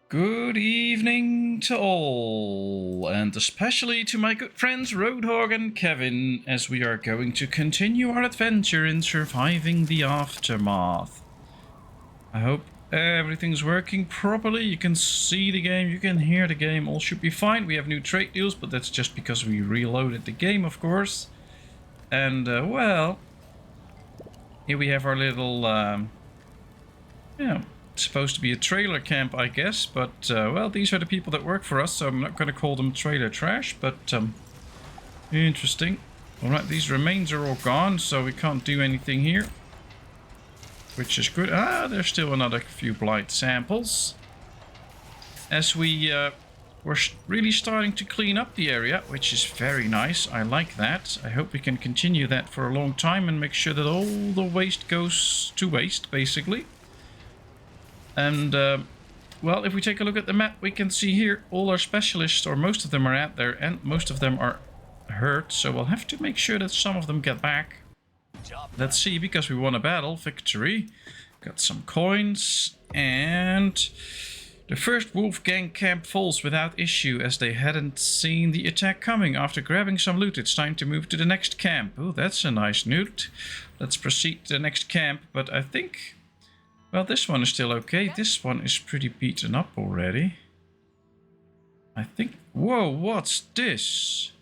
Good evening to all, and especially to my good friends Roadhog and Kevin, as we are going to continue our adventure in surviving the aftermath. I hope everything's working properly. You can see the game, you can hear the game, all should be fine. We have new trade deals, but that's just because we reloaded the game, of course. And, well, here we have our little, it's supposed to be a trailer camp, I guess, but, well, these are the people that work for us, so I'm not going to call them trailer trash, but, interesting. Alright, these remains are all gone, so we can't do anything here, which is good. Ah, there's still another few blight samples. As we're really starting to clean up the area, which is very nice. I like that. I hope we can continue that for a long time and make sure that all the waste goes to waste, basically. And, well, if we take a look at the map, we can see here all our specialists, or most of them are out there, and most of them are hurt. So we'll have to make sure that some of them get back. Let's see, because we won a battle. Victory. Got some coins. And the first Wolfgang camp falls without issue, as they hadn't seen the attack coming. After grabbing some loot, it's time to move to the next camp. Oh, that's a nice loot. Let's proceed to the next camp, but I think... well, this one is still okay. This one is pretty beaten up already. I think... whoa, what's this?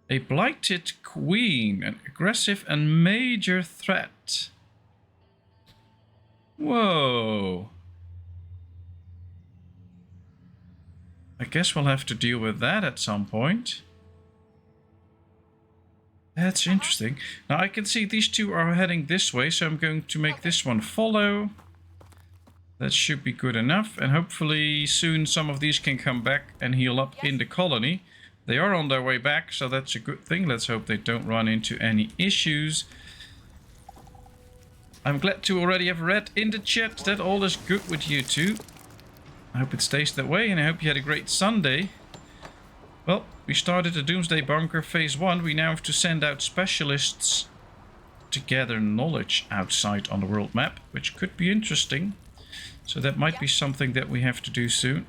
A blighted queen. An aggressive and major threat. Whoa. I guess we'll have to deal with that at some point. That's interesting. Now I can see these two are heading this way, so I'm going to make this one follow. That should be good enough, and hopefully soon some of these can come back and heal up in the colony. They are on their way back, so that's a good thing. Let's hope they don't run into any issues. I'm glad to already have read in the chat that all is good with you two. I hope it stays that way, and I hope you had a great Sunday. Well, we started the Doomsday Bunker Phase 1. We now have to send out specialists to gather knowledge outside on the world map, which could be interesting. So that might be something that we have to do soon.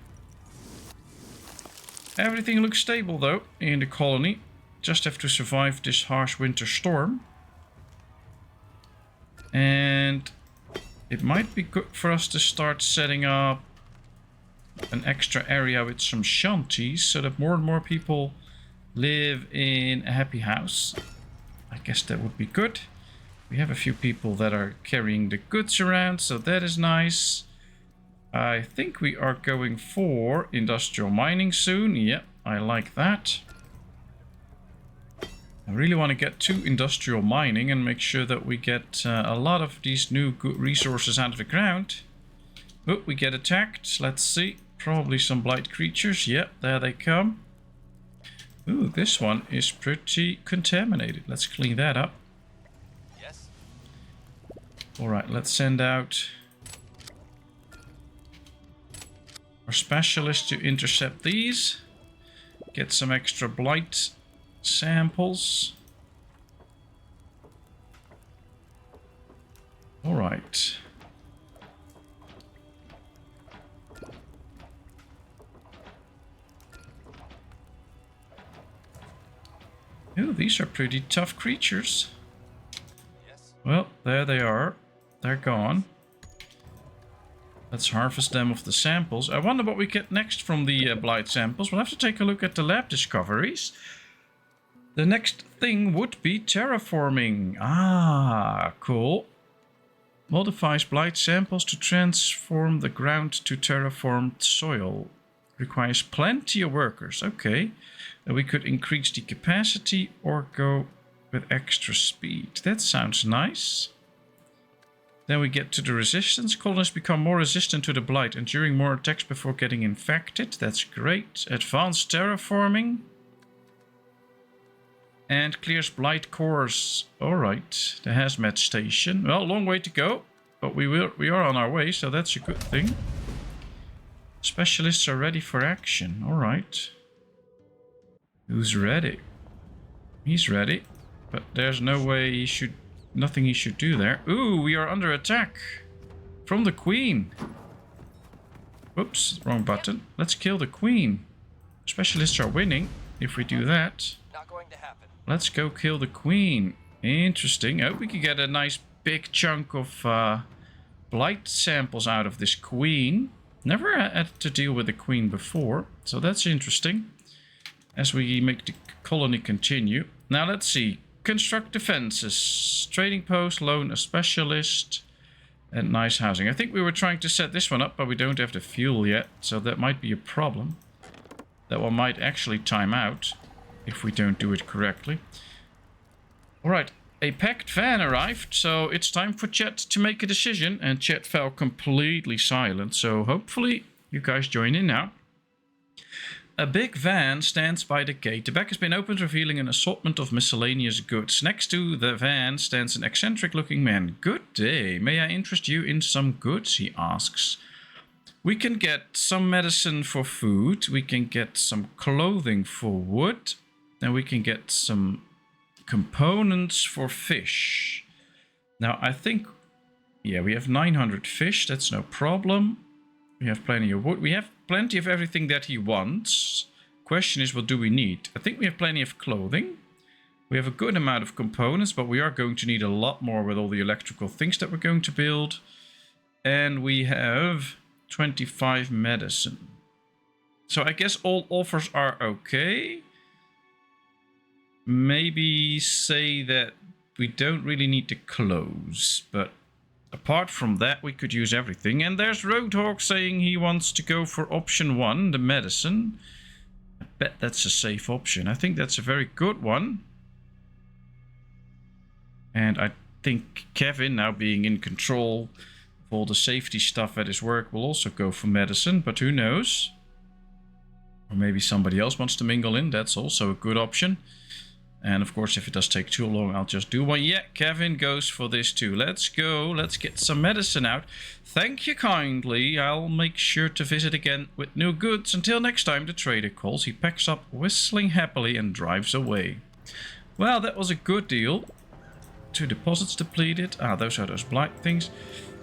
Everything looks stable though in the colony. Just have to survive this harsh winter storm. And it might be good for us to start setting up an extra area with some shanties, so that more and more people live in a happy house. I guess that would be good. We have a few people that are carrying the goods around, so that is nice. I think we are going for industrial mining soon. Yep, I like that. I really want to get to industrial mining and make sure that we get a lot of these new good resources out of the ground. Oh, we get attacked. Let's see. Probably some blight creatures. Yep, there they come. Ooh, this one is pretty contaminated. Let's clean that up. Yes. Alright, let's send out our specialist to intercept these. Get some extra blight samples. Alright. Oh, these are pretty tough creatures. Yes. Well, there they are. They're gone. Let's harvest them of the samples. I wonder what we get next from the blight samples. We'll have to take a look at the lab discoveries. The next thing would be terraforming. Ah, cool. Modifies blight samples to transform the ground to terraformed soil. Requires plenty of workers. Okay. And we could increase the capacity or go with extra speed. That sounds nice. Then we get to the resistance. Colonists become more resistant to the blight, enduring more attacks before getting infected. That's great. Advanced terraforming. And clears blight cores. Alright. The hazmat station. Well, long way to go. But we are on our way, so that's a good thing. Specialists are ready for action. Alright. Who's ready? He's ready. But there's no way he should... nothing he should do there. Ooh, we are under attack. From the Queen. Whoops, wrong button. Let's kill the queen. Specialists are winning if we do that. Not going to happen. Let's go kill the queen. Interesting. I hope we can get a nice big chunk of blight samples out of this queen. Never had to deal with the queen before, so that's interesting. As we make the colony continue. Now let's see. Construct defenses. Trading post, loan a specialist, and nice housing. I think we were trying to set this one up, but we don't have the fuel yet, so that might be a problem. That one might actually time out if we don't do it correctly. Alright, a packed van arrived, so it's time for chat to make a decision, and chat fell completely silent, so hopefully you guys join in now. A big van stands by the gate. The back has been opened, revealing an assortment of miscellaneous goods. Next to the van stands an eccentric-looking man. Good day. May I interest you in some goods? He asks. We can get some medicine for food. We can get some clothing for wood. And we can get some components for fish. Now, I think... yeah, we have 900 fish. That's no problem. We have plenty of wood. We have plenty of everything that he wants. Question is, what do we need? I think we have plenty of clothing. We have a good amount of components, but we are going to need a lot more with all the electrical things that we're going to build. And we have 25 medicine. So I guess all offers are okay. Maybe say that we don't really need the clothes, but apart from that, we could use everything. And there's Roadhog saying he wants to go for option 1, the medicine. I bet that's a safe option. I think that's a very good one. And I think Kevin, now being in control of all the safety stuff at his work, will also go for medicine. But who knows? Or maybe somebody else wants to mingle in. That's also a good option. And of course, if it does take too long, I'll just do one. Yeah, Kevin goes for this too. Let's go. Let's get some medicine out. Thank you kindly. I'll make sure to visit again with new goods. Until next time, the trader calls. He packs up, whistling happily, and drives away. Well, that was a good deal. 2 deposits depleted. Ah, those are those blight things.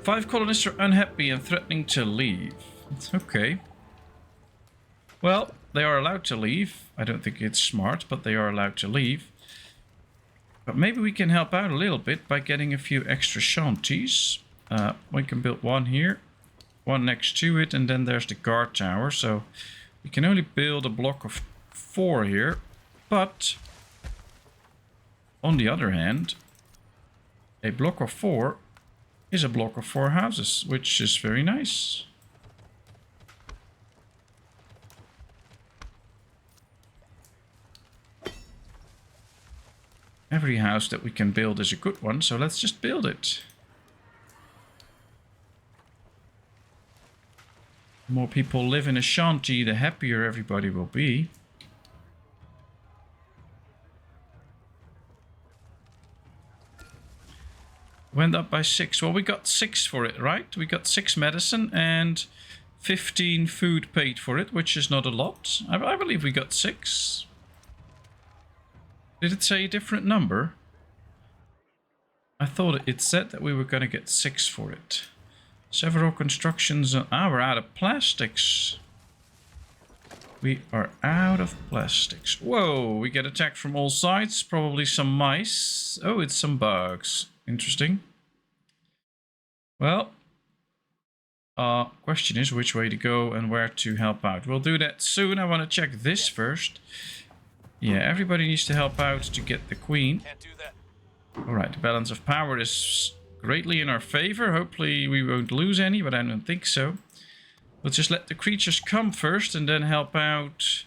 5 colonists are unhappy and threatening to leave. It's okay. Well, they are allowed to leave. I don't think it's smart, but they are allowed to leave. But maybe we can help out a little bit by getting a few extra shanties. We can build one here, one next to it, and then there's the guard tower. So we can only build a block of 4 here. But on the other hand, a block of 4 is a block of 4 houses, which is very nice. Every house that we can build is a good one, so let's just build it. The more people live in a shanty, the happier everybody will be. Went up by 6. Well, we got 6 for it, right? We got 6 medicine and 15 food paid for it, which is not a lot. I believe we got 6. Did it say a different number? I thought it said that we were going to get 6 for it. Several constructions. We're out of plastics. We are out of plastics. Whoa, we get attacked from all sides. Probably some mice. Oh, it's some bugs. Interesting. Well, question is which way to go and where to help out. We'll do that soon. I want to check this first. Yeah, everybody needs to help out to get the queen. Can't do that. Alright, the balance of power is greatly in our favor. Hopefully we won't lose any, but I don't think so. We'll just let the creatures come first and then help out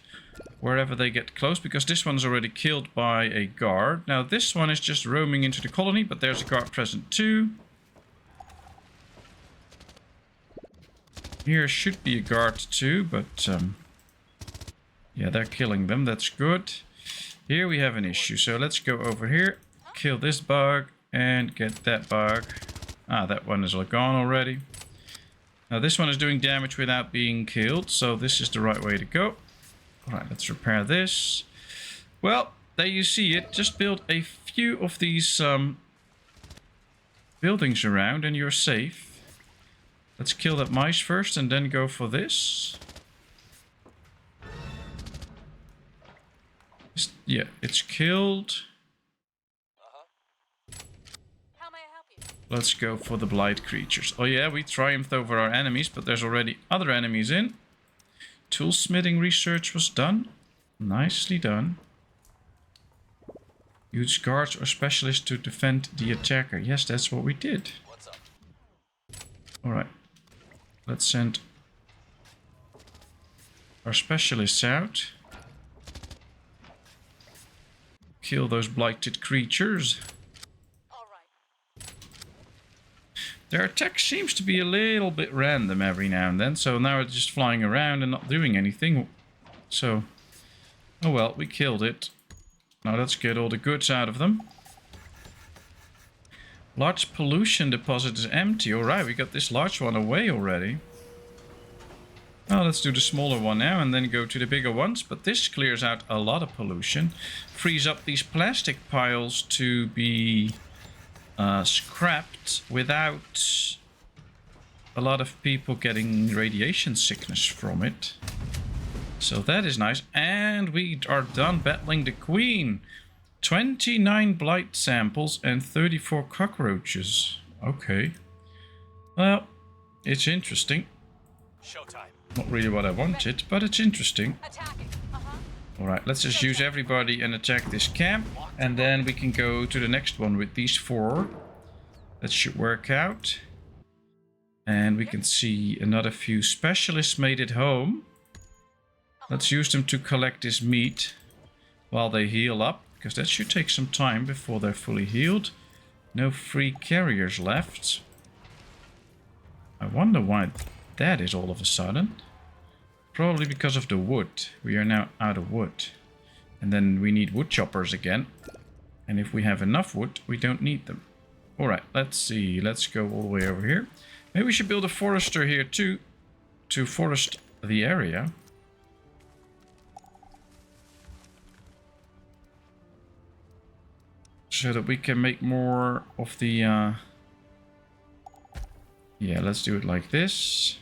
wherever they get close, because this one's already killed by a guard. Now this one is just roaming into the colony, but there's a guard present too. Here should be a guard too, but yeah, they're killing them. That's good. Here we have an issue, so let's go over here, kill this bug, and get that bug. Ah, that one is all gone already. Now this one is doing damage without being killed, so this is the right way to go. Alright, let's repair this. Well, there you see it. Just build a few of these buildings around and you're safe. Let's kill that mice first and then go for this. Yeah, it's killed. How may I help you? Let's go for the blight creatures. Oh yeah, we triumphed over our enemies, but there's already other enemies in. Toolsmithing research was done. Nicely done. Use guards or specialists to defend the attacker. Yes, that's what we did. What's up? Alright. Let's send our specialists out. Kill those blighted creatures. All right. Their attack seems to be a little bit random every now and then, so now it's just flying around and not doing anything. So, oh well, we killed it. Now let's get all the goods out of them. Large pollution deposit is empty. Alright, we got this large one away already. Well, let's do the smaller one now and then go to the bigger ones. But this clears out a lot of pollution. Frees up these plastic piles to be scrapped without a lot of people getting radiation sickness from it. So that is nice. And we are done battling the Queen. 29 blight samples and 34 cockroaches. Okay. Well, it's interesting. Showtime. Not really what I wanted, but it's interesting. Attacking. Alright, let's just use everybody and attack this camp. And then we can go to the next one with these 4. That should work out. And we can see another few specialists made it home. Let's use them to collect this meat while they heal up. Because that should take some time before they're fully healed. No free carriers left. I wonder why that is all of a sudden. Probably because of the wood. We are now out of wood. And then we need wood choppers again. And if we have enough wood, we don't need them. Alright, let's see. Let's go all the way over here. Maybe we should build a forester here too. To forest the area. So that we can make more of the... Yeah, let's do it like this.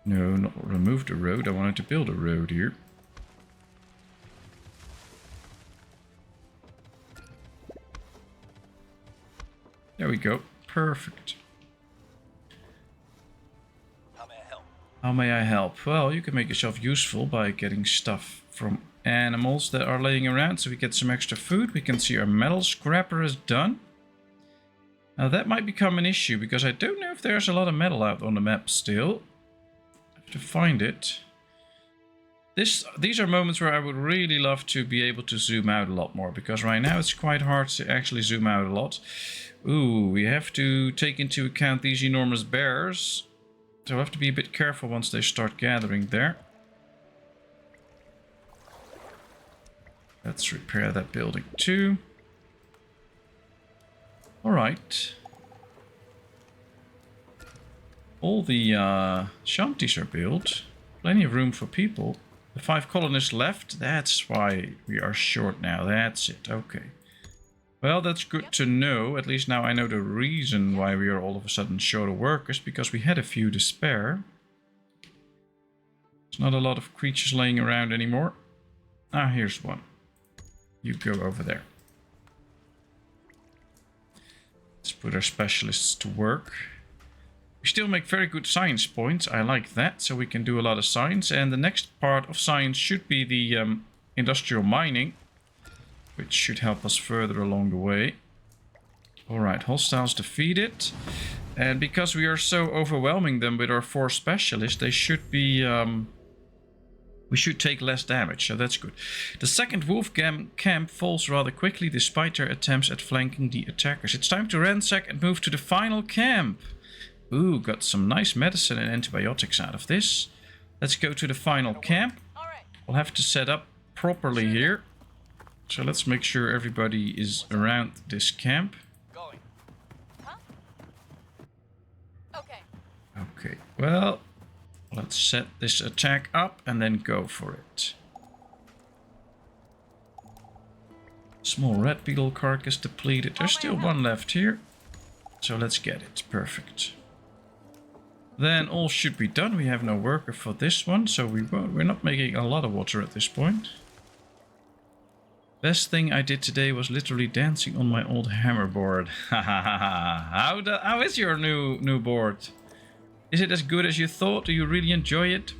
No, not remove the road. I wanted to build a road here. There we go. Perfect. How may I help? How may I help? Well, you can make yourself useful by getting stuff from animals that are laying around. So we get some extra food. We can see our metal scrapper is done. Now that might become an issue because I don't know if there's a lot of metal out on the map still. I have to find it. These are moments where I would really love to be able to zoom out a lot more, because right now it's quite hard to actually zoom out a lot. Ooh, we have to take into account these enormous bears. So I have to be a bit careful once they start gathering there. Let's repair that building too. Alright. All the shanties are built. Plenty of room for people. The 5 colonists left. That's why we are short now. That's it. Okay. Well, that's good to know. At least now I know the reason why we are all of a sudden short of workers. Because we had a few to spare. There's not a lot of creatures laying around anymore. Ah, here's one. You go over there. Let's put our specialists to work. We still make very good science points. I like that. So we can do a lot of science. And the next part of science should be the industrial mining, which should help us further along the way. Alright, hostiles defeated. And because we are so overwhelming them with our 4 specialists, they should be... we should take less damage, so that's good. The second wolf camp falls rather quickly despite their attempts at flanking the attackers. It's time to ransack and move to the final camp. Ooh, got some nice medicine and antibiotics out of this. Let's go to the final camp. We'll have to set up properly here. So let's make sure everybody is around this camp. Going. Huh? Okay. Okay, well, let's set this attack up and then go for it. Small red beetle carcass depleted. There's still one left here. So let's get it. Perfect. Then all should be done. We have no worker for this one, so we're not making a lot of water at this point. Best thing I did today was literally dancing on my old hammer board. Ha ha ha ha. How is your new board? Is it as good as you thought? Do you really enjoy it?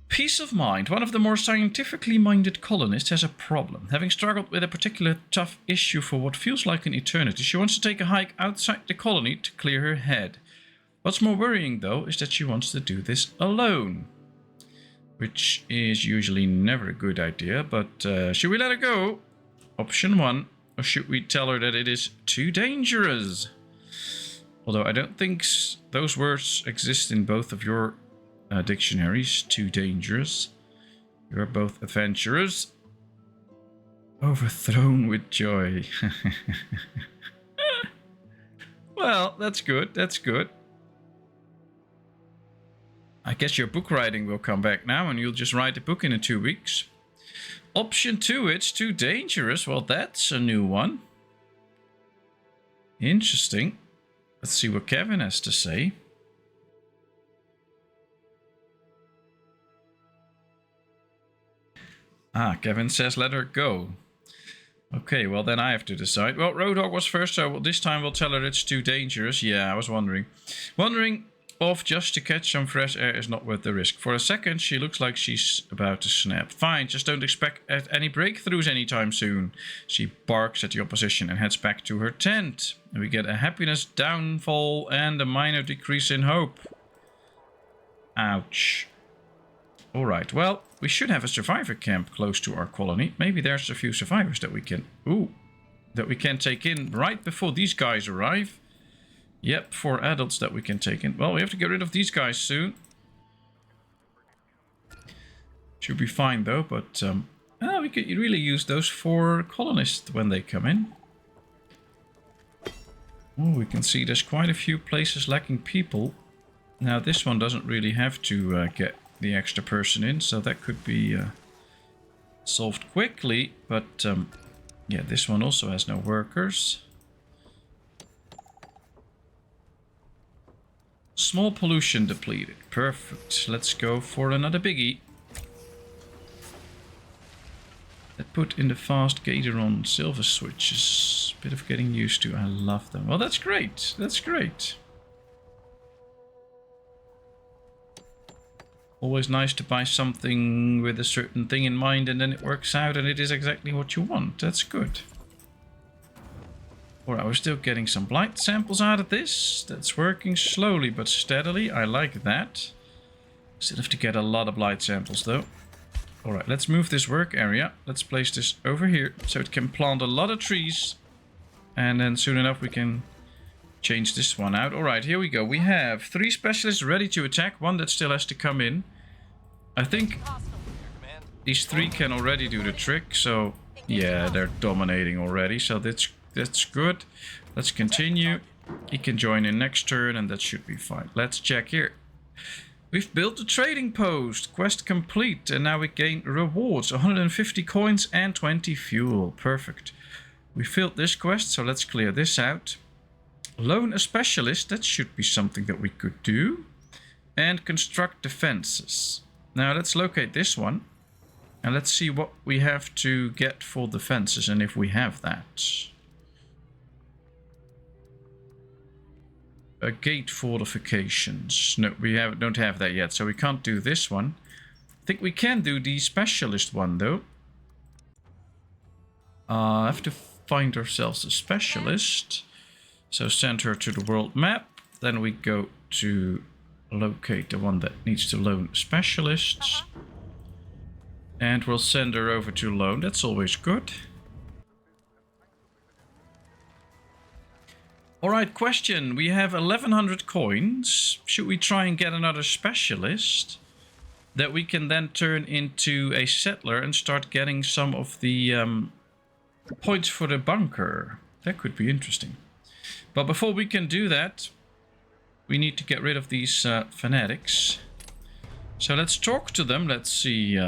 Peace of mind. One of the more scientifically minded colonists has a problem. Having struggled with a particular tough issue for what feels like an eternity, she wants to take a hike outside the colony to clear her head. What's more worrying, though, is that she wants to do this alone. Which is usually never a good idea, but should we let her go? Option 1. Or should we tell her that it is too dangerous? Although I don't think those words exist in both of your dictionaries. Too dangerous. You're both adventurers. Overthrown with joy. Well, that's good. That's good. I guess your book writing will come back now and you'll just write a book in 2 weeks. Option 2, it's too dangerous. Well, that's a new one. Interesting. Let's see what Kevin has to say. Kevin says let her go. Okay, well then I have to decide. Well, Roadhog was first, so this time we'll tell her it's too dangerous. Yeah, I was wondering. Off just to catch some fresh air is not worth the risk. For a second, she looks like she's about to snap. Fine, just don't expect any breakthroughs anytime soon. She barks at the opposition and heads back to her tent. And we get a happiness downfall and a minor decrease in hope. Ouch. Alright, well, we should have a survivor camp close to our colony. Maybe there's a few survivors that we can take in right before these guys arrive. Yep, 4 adults that we can take in. Well, we have to get rid of these guys soon. Should be fine though, but we could really use those 4 colonists when they come in. Oh, we can see there's quite a few places lacking people. Now this one doesn't really have to get the extra person in, so that could be solved quickly. But yeah, this one also has no workers. Small pollution depleted. Perfect. Let's go for another biggie. That put in the fast Gateron silver switches. Bit of getting used to. I love them. Well, that's great. That's great. Always nice to buy something with a certain thing in mind and then it works out and it is exactly what you want. That's good. Alright, we're still getting some blight samples out of this. That's working slowly but steadily. I like that. Still have to get a lot of blight samples though. Alright, let's move this work area. Let's place this over here so it can plant a lot of trees. And then soon enough we can change this one out. Alright, here we go. We have 3 specialists ready to attack. 1 that still has to come in. I think these 3 can already do the trick. So yeah, they're dominating already. So that's good. Let's continue. He can join in next turn and that should be fine. Let's check here. We've built a trading post. Quest complete. And now we gain rewards. 150 coins and 20 fuel. Perfect. We filled this quest, so let's clear this out. Loan a specialist. That should be something that we could do. And construct defenses. Now let's locate this one. And let's see what we have to get for defenses and if we have that. Gate fortifications. No, we don't have that yet, so we can't do this one. I think we can do the specialist one though. I have to find ourselves a specialist. So send her to the world map. Then we go to locate the one that needs to loan specialists. And we'll send her over to loan. That's always good. Alright, question. We have 1100 coins. Should we try and get another specialist that we can then turn into a settler and start getting some of the points for the bunker? That could be interesting. But before we can do that, we need to get rid of these fanatics. So let's talk to them. Let's see.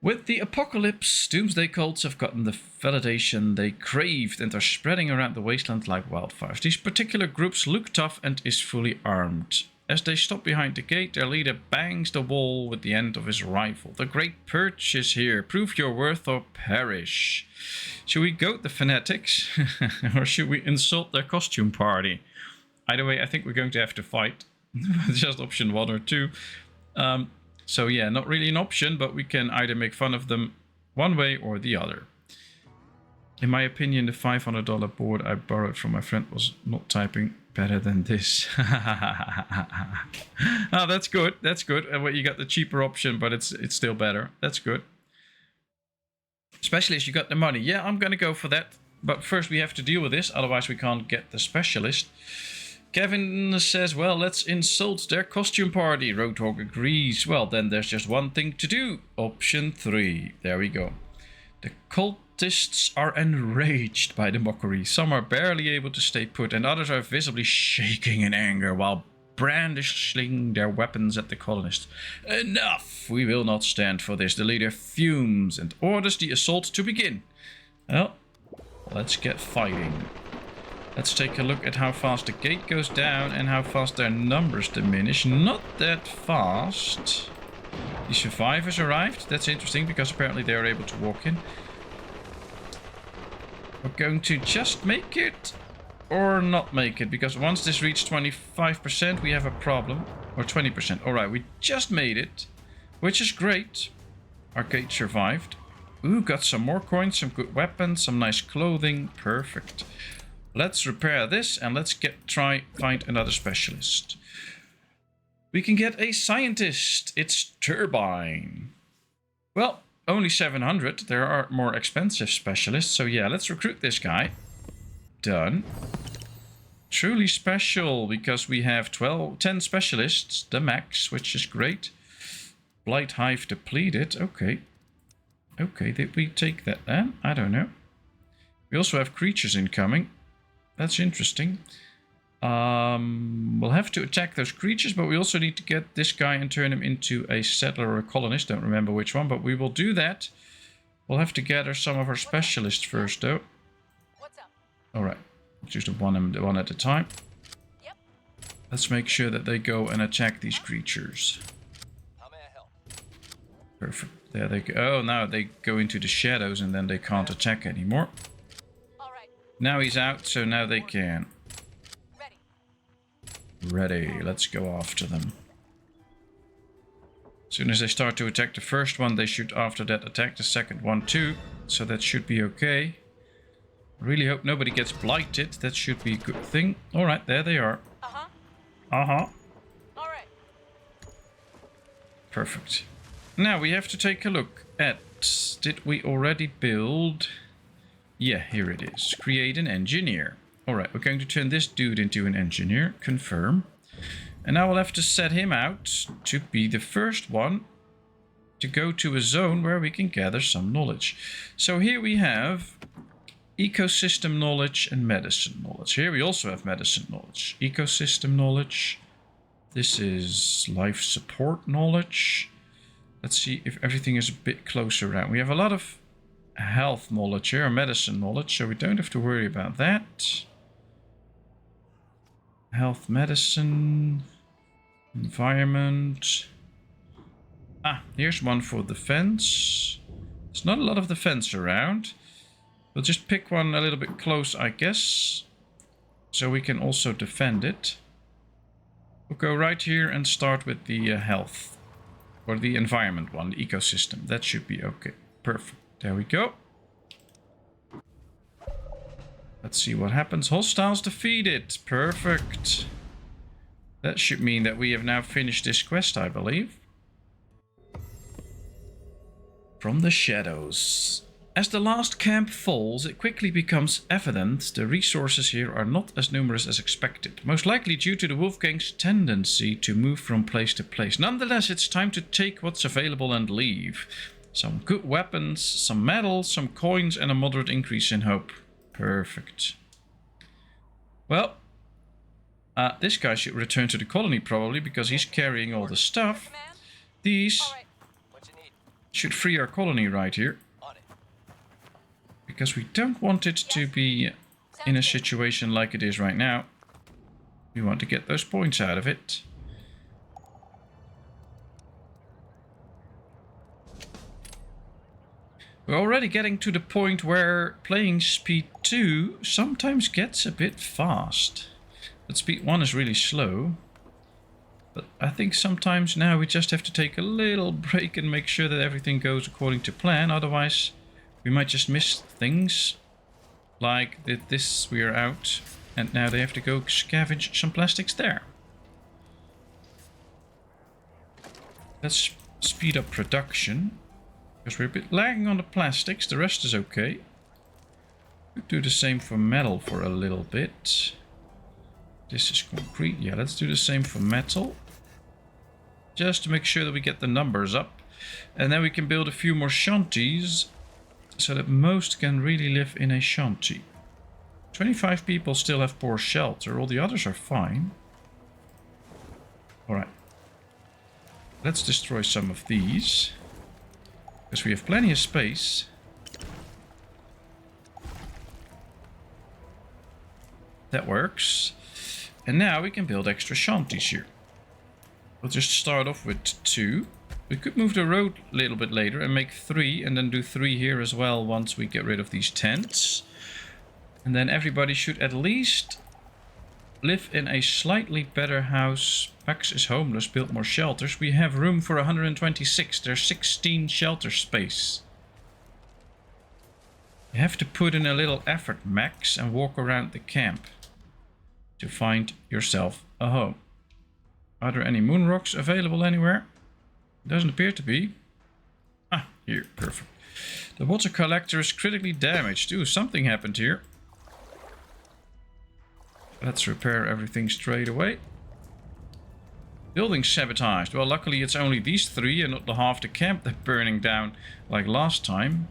With the apocalypse, Doomsday cults have gotten the validation they craved and are spreading around the wasteland like wildfires. These particular groups look tough and is fully armed. As they stop behind the gate, their leader bangs the wall with the end of his rifle. The Great Purge is here. Prove your worth or perish. Should we goat the fanatics? Or should we insult their costume party? Either way, I think we're going to have to fight. Just option 1 or 2. So yeah, not really an option, but we can either make fun of them one way or the other. In my opinion, the $500 board I borrowed from my friend was not typing better than this. Oh, that's good. That's good. Well, you got the cheaper option, but it's still better. That's good. Specialist, you got the money. Yeah, I'm going to go for that. But first we have to deal with this, otherwise we can't get the specialist. Kevin says, well, let's insult their costume party. Roadhog agrees. Well, then there's just one thing to do. Option 3. There we go. The cultists are enraged by the mockery. Some are barely able to stay put, and others are visibly shaking in anger while brandishing their weapons at the colonists. Enough! We will not stand for this. The leader fumes and orders the assault to begin. Well, let's get fighting. Let's take a look at how fast the gate goes down and how fast their numbers diminish. Not that fast. The survivors arrived. That's interesting because apparently they are able to walk in. We're going to just make it or not make it, because once this reaches 25% we have a problem. Or 20%. Alright, we just made it, which is great. Our gate survived. Ooh, got some more coins, some good weapons, some nice clothing. Perfect. Let's repair this and let's try find another specialist. We can get a scientist. It's Turbine. Well, only 700. There are more expensive specialists. So yeah, let's recruit this guy. Done. Truly special because we have 10 specialists, the max, which is great. Blight Hive depleted. Okay. Okay, did we take that then? I don't know. We also have creatures incoming. That's interesting. We'll have to attack those creatures, but we also need to get this guy and turn him into a settler or a colonist. Don't remember which one, but we will do that. We'll have to gather some of our specialists first, though. What's up? Alright, just one at a time. Yep. Let's make sure that they go and attack these creatures. How may I help? Perfect. There they go. Oh, now they go into the shadows and then they can't attack anymore. Now he's out, so now they can. Ready. Let's go after them. As soon as they start to attack the first one, they should after that attack the second one too. So that should be okay. Really hope nobody gets blighted. That should be a good thing. Alright, there they are. Uh-huh. Uh-huh. Alright. Perfect. Now we have to take a look at... Did we already build... Yeah, here it is. Create an engineer. Alright, we're going to turn this dude into an engineer. Confirm. And now we'll have to set him out to be the first one to go to a zone where we can gather some knowledge. So here we have ecosystem knowledge and medicine knowledge. Here we also have medicine knowledge. Ecosystem knowledge. This is life support knowledge. Let's see if everything is a bit closer around. We have a lot of health knowledge here, medicine knowledge, so we don't have to worry about that. Health, medicine, environment. Ah, here's one for defense. There's not a lot of defense around. We'll just pick one a little bit close, I guess, so we can also defend it. We'll go right here and start with the health, or the environment one, the ecosystem. That should be okay. Perfect. There we go. Let's see what happens. Hostiles defeated. Perfect. That should mean that we have now finished this quest, I believe. From the shadows. As the last camp falls, it quickly becomes evident the resources here are not as numerous as expected. Most likely due to the Wolfgang's tendency to move from place to place. Nonetheless, it's time to take what's available and leave. Some good weapons, some metal, some coins, and a moderate increase in hope. Perfect. Well, this guy should return to the colony probably, because he's carrying all the stuff. These Should free our colony right here. On it. Because we don't want it to be in a situation like it is right now. We want to get those points out of it. We're already getting to the point where playing speed 2 sometimes gets a bit fast. But speed 1 is really slow. But I think sometimes now we just have to take a little break and make sure that everything goes according to plan. Otherwise, we might just miss things. Like this, we are out. And now they have to go scavenge some plastics there. Let's speed up production. Because we're a bit lagging on the plastics. The rest is okay. Could do the same for metal for a little bit. This is concrete. Yeah, let's do the same for metal. Just to make sure that we get the numbers up. And then we can build a few more shanties. So that most can really live in a shanty. 25 people still have poor shelter. All the others are fine. Alright. Let's destroy some of these. Because we have plenty of space. That works. And now we can build extra shanties here. We'll just start off with 2. We could move the road a little bit later and make 3. And then do 3 here as well once we get rid of these tents. And then everybody should at least live in a slightly better house. Pax is homeless, build more shelters. We have room for 126. There's 16 shelter space. You have to put in a little effort, Max, and walk around the camp to find yourself a home. Are there any moon rocks available anywhere? Doesn't appear to be. Ah, here, perfect. The water collector is critically damaged. Ooh, something happened here. Let's repair everything straight away. Building sabotaged. Well, luckily it's only these 3 and not the half the camp that's burning down like last time.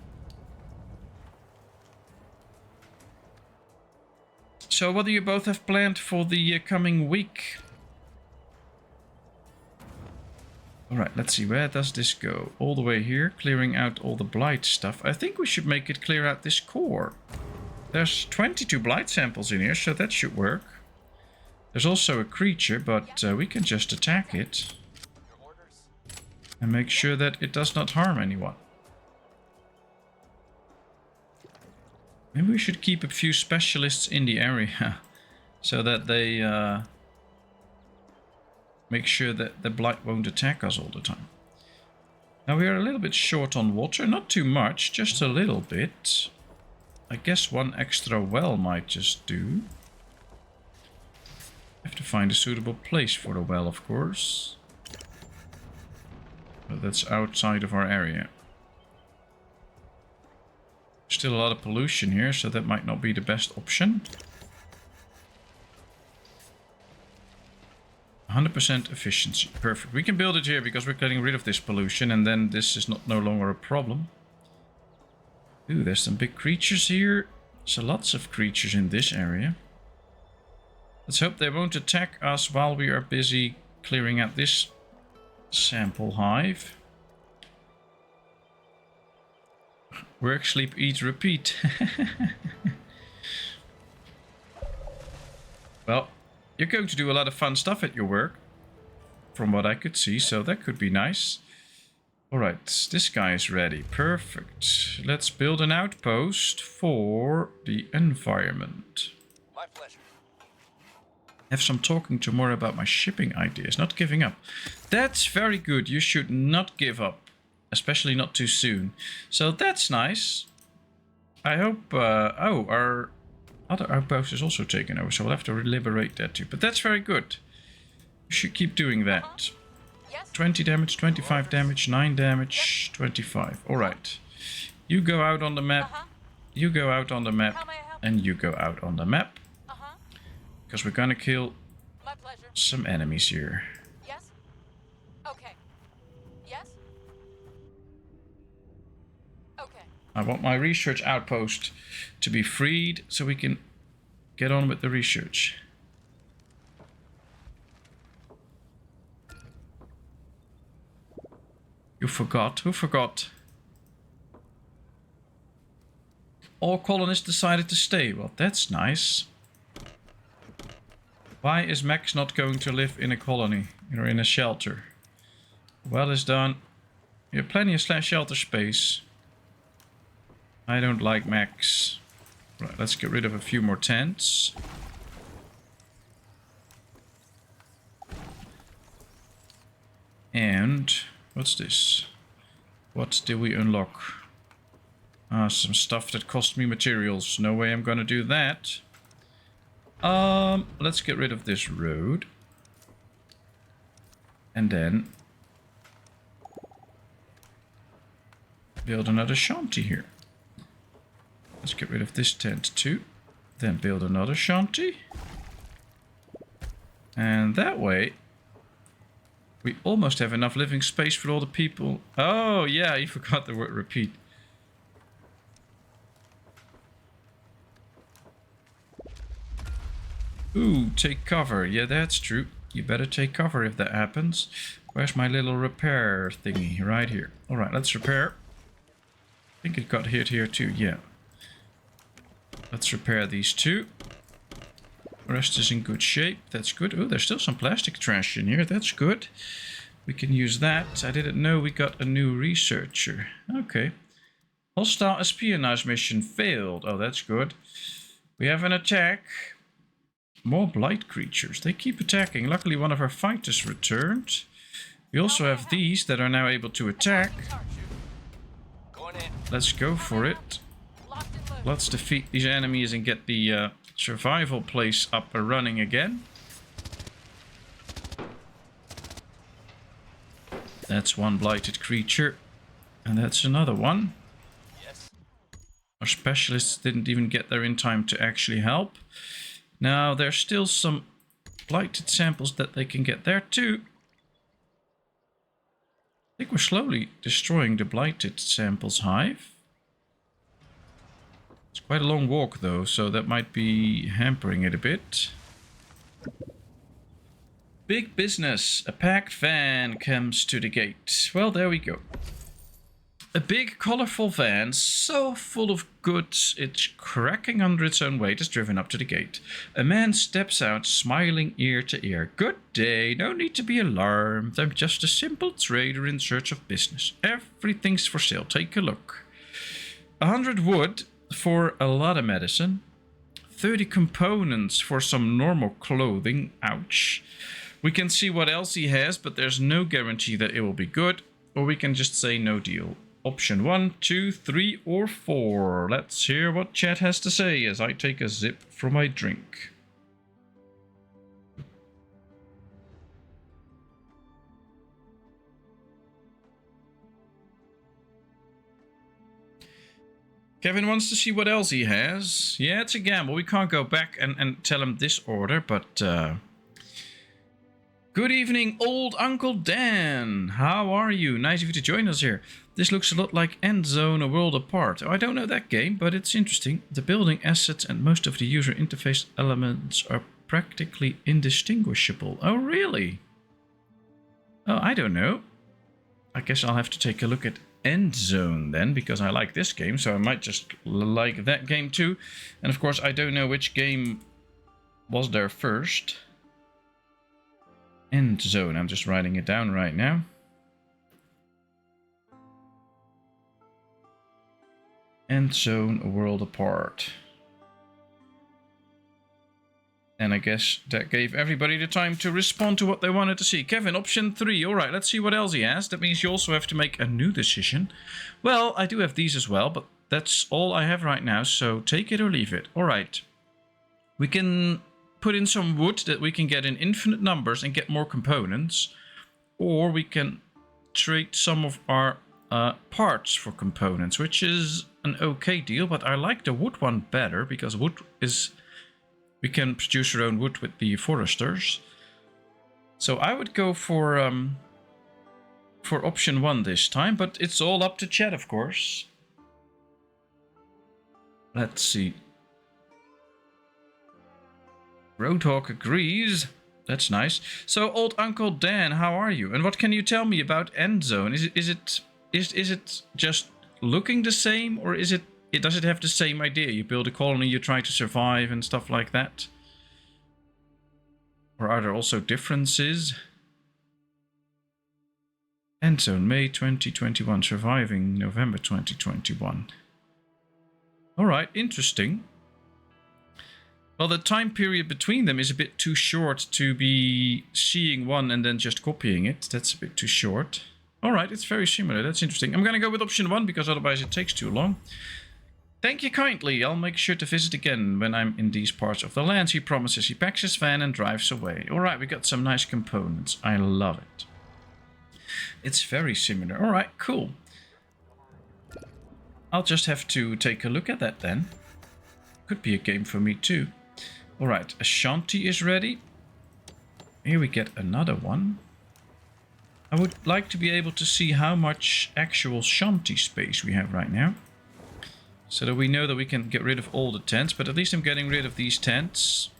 So what do you both have planned for the coming week? Alright, let's see. Where does this go? All the way here, clearing out all the blight stuff. I think we should make it clear out this core. There's 22 blight samples in here, so that should work. There's also a creature, but we can just attack it. And make sure that it does not harm anyone. Maybe we should keep a few specialists in the area. So that they make sure that the blight won't attack us all the time. Now we are a little bit short on water. Not too much, just a little bit. I guess 1 extra well might just do. Have to find a suitable place for the well, of course. But that's outside of our area. Still a lot of pollution here, so that might not be the best option. 100% efficiency. Perfect. We can build it here because we're getting rid of this pollution, and then this is no longer a problem. Ooh, there's some big creatures here. So lots of creatures in this area. Let's hope they won't attack us while we are busy clearing out this sample hive. Work, sleep, eat, repeat. Well, you're going to do a lot of fun stuff at your work, from what I could see, so that could be nice. Alright, this guy is ready. Perfect. Let's build an outpost for the environment. My pleasure. Have some talking tomorrow about my shipping ideas. Not giving up. That's very good. You should not give up. Especially not too soon. So that's nice. I hope... oh, our other outpost is also taken over. So we'll have to liberate that too. But that's very good. You should keep doing that. 20 damage, 25 damage, 9 damage, 25. Alright. You go out on the map. You go out on the map. And you go out on the map. Because we're gonna kill some enemies here. Yes? Okay. Yes? Okay. I want my research outpost to be freed so we can get on with the research. You forgot. Who forgot? All colonists decided to stay. Well, that's nice. Why is Max not going to live in a colony or in a shelter? Well is done. You have plenty of shelter space. I don't like Max. Right, let's get rid of a few more tents. And what's this? What did we unlock? Ah, some stuff that cost me materials. No way I'm gonna do that. Let's get rid of this road. And then build another shanty here. Let's get rid of this tent too. Then build another shanty. And that way we almost have enough living space for all the people. Oh yeah, you forgot the word repeat. Ooh, take cover. Yeah, that's true. You better take cover if that happens. Where's my little repair thingy? Right here. Alright, let's repair. I think it got hit here too, yeah. Let's repair these two. The rest is in good shape. That's good. Oh, there's still some plastic trash in here. That's good. We can use that. I didn't know we got a new researcher. Okay. Hostile espionage mission failed. Oh, that's good. We have an attack. More blight creatures. They keep attacking. Luckily, one of our fighters returned. We also have these that are now able to attack. Let's go for it. Let's defeat these enemies and get the survival place up and running again. That's one blighted creature. And that's another one. Our specialists didn't even get there in time to actually help. Now, there's still some blighted samples that they can get there too. I think we're slowly destroying the blighted samples hive. It's quite a long walk though, so that might be hampering it a bit. Big business. A packed van comes to the gate. Well, there we go. A big, colorful van, so full of goods, it's cracking under its own weight, is driven up to the gate. A man steps out, smiling ear to ear. Good day, no need to be alarmed. I'm just a simple trader in search of business. Everything's for sale, take a look. 100 wood for a lot of medicine. 30 components for some normal clothing. Ouch. We can see what else he has, but there's no guarantee that it will be good. Or we can just say no deal. Option 1, 2, 3, or 4. Let's hear what chat has to say as I take a sip from my drink. Kevin wants to see what else he has. Yeah, it's a gamble. We can't go back and tell him this order, but... Good evening, old Uncle Dan. How are you? Nice of you to join us here. This looks a lot like Endzone, A World Apart. Oh, I don't know that game, but it's interesting. The building assets and most of the user interface elements are practically indistinguishable. Oh, really? Oh, I don't know. I guess I'll have to take a look at Endzone then, because I like this game, so I might just like that game too. And of course, I don't know which game was there first. Endzone, I'm just writing it down right now. Endzone, A World Apart. And I guess that gave everybody the time to respond to what they wanted to see. Kevin, option 3. Alright, let's see what else he has. That means you also have to make a new decision. Well, I do have these as well, but that's all I have right now, so take it or leave it. Alright. We can put in some wood that we can get in infinite numbers and get more components. Or we can trade some of our parts for components, which is an okay deal, but I like the wood one better, because wood is... We can produce our own wood with the foresters. So I would go for option 1 this time, but it's all up to chat, of course. Let's see. Roadhog agrees. That's nice. So, old Uncle Dan, how are you? And what can you tell me about Endzone? Is it just looking the same, or does it have the same idea? You build a colony, you try to survive and stuff like that? Or are there also differences? Endzone, May 2021, surviving November 2021. Alright, interesting. Well, the time period between them is a bit too short to be seeing one and then just copying it. That's a bit too short. Alright, it's very similar. That's interesting. I'm going to go with option 1 because otherwise it takes too long. Thank you kindly. I'll make sure to visit again when I'm in these parts of the lands. He promises. He packs his van and drives away. Alright, we got some nice components. I love it. It's very similar. Alright, cool. I'll just have to take a look at that then. Could be a game for me too. Alright, Ashanti is ready. Here we get another one. I would like to be able to see how much actual shanty space we have right now. So that we know that we can get rid of all the tents. But at least I'm getting rid of these tents.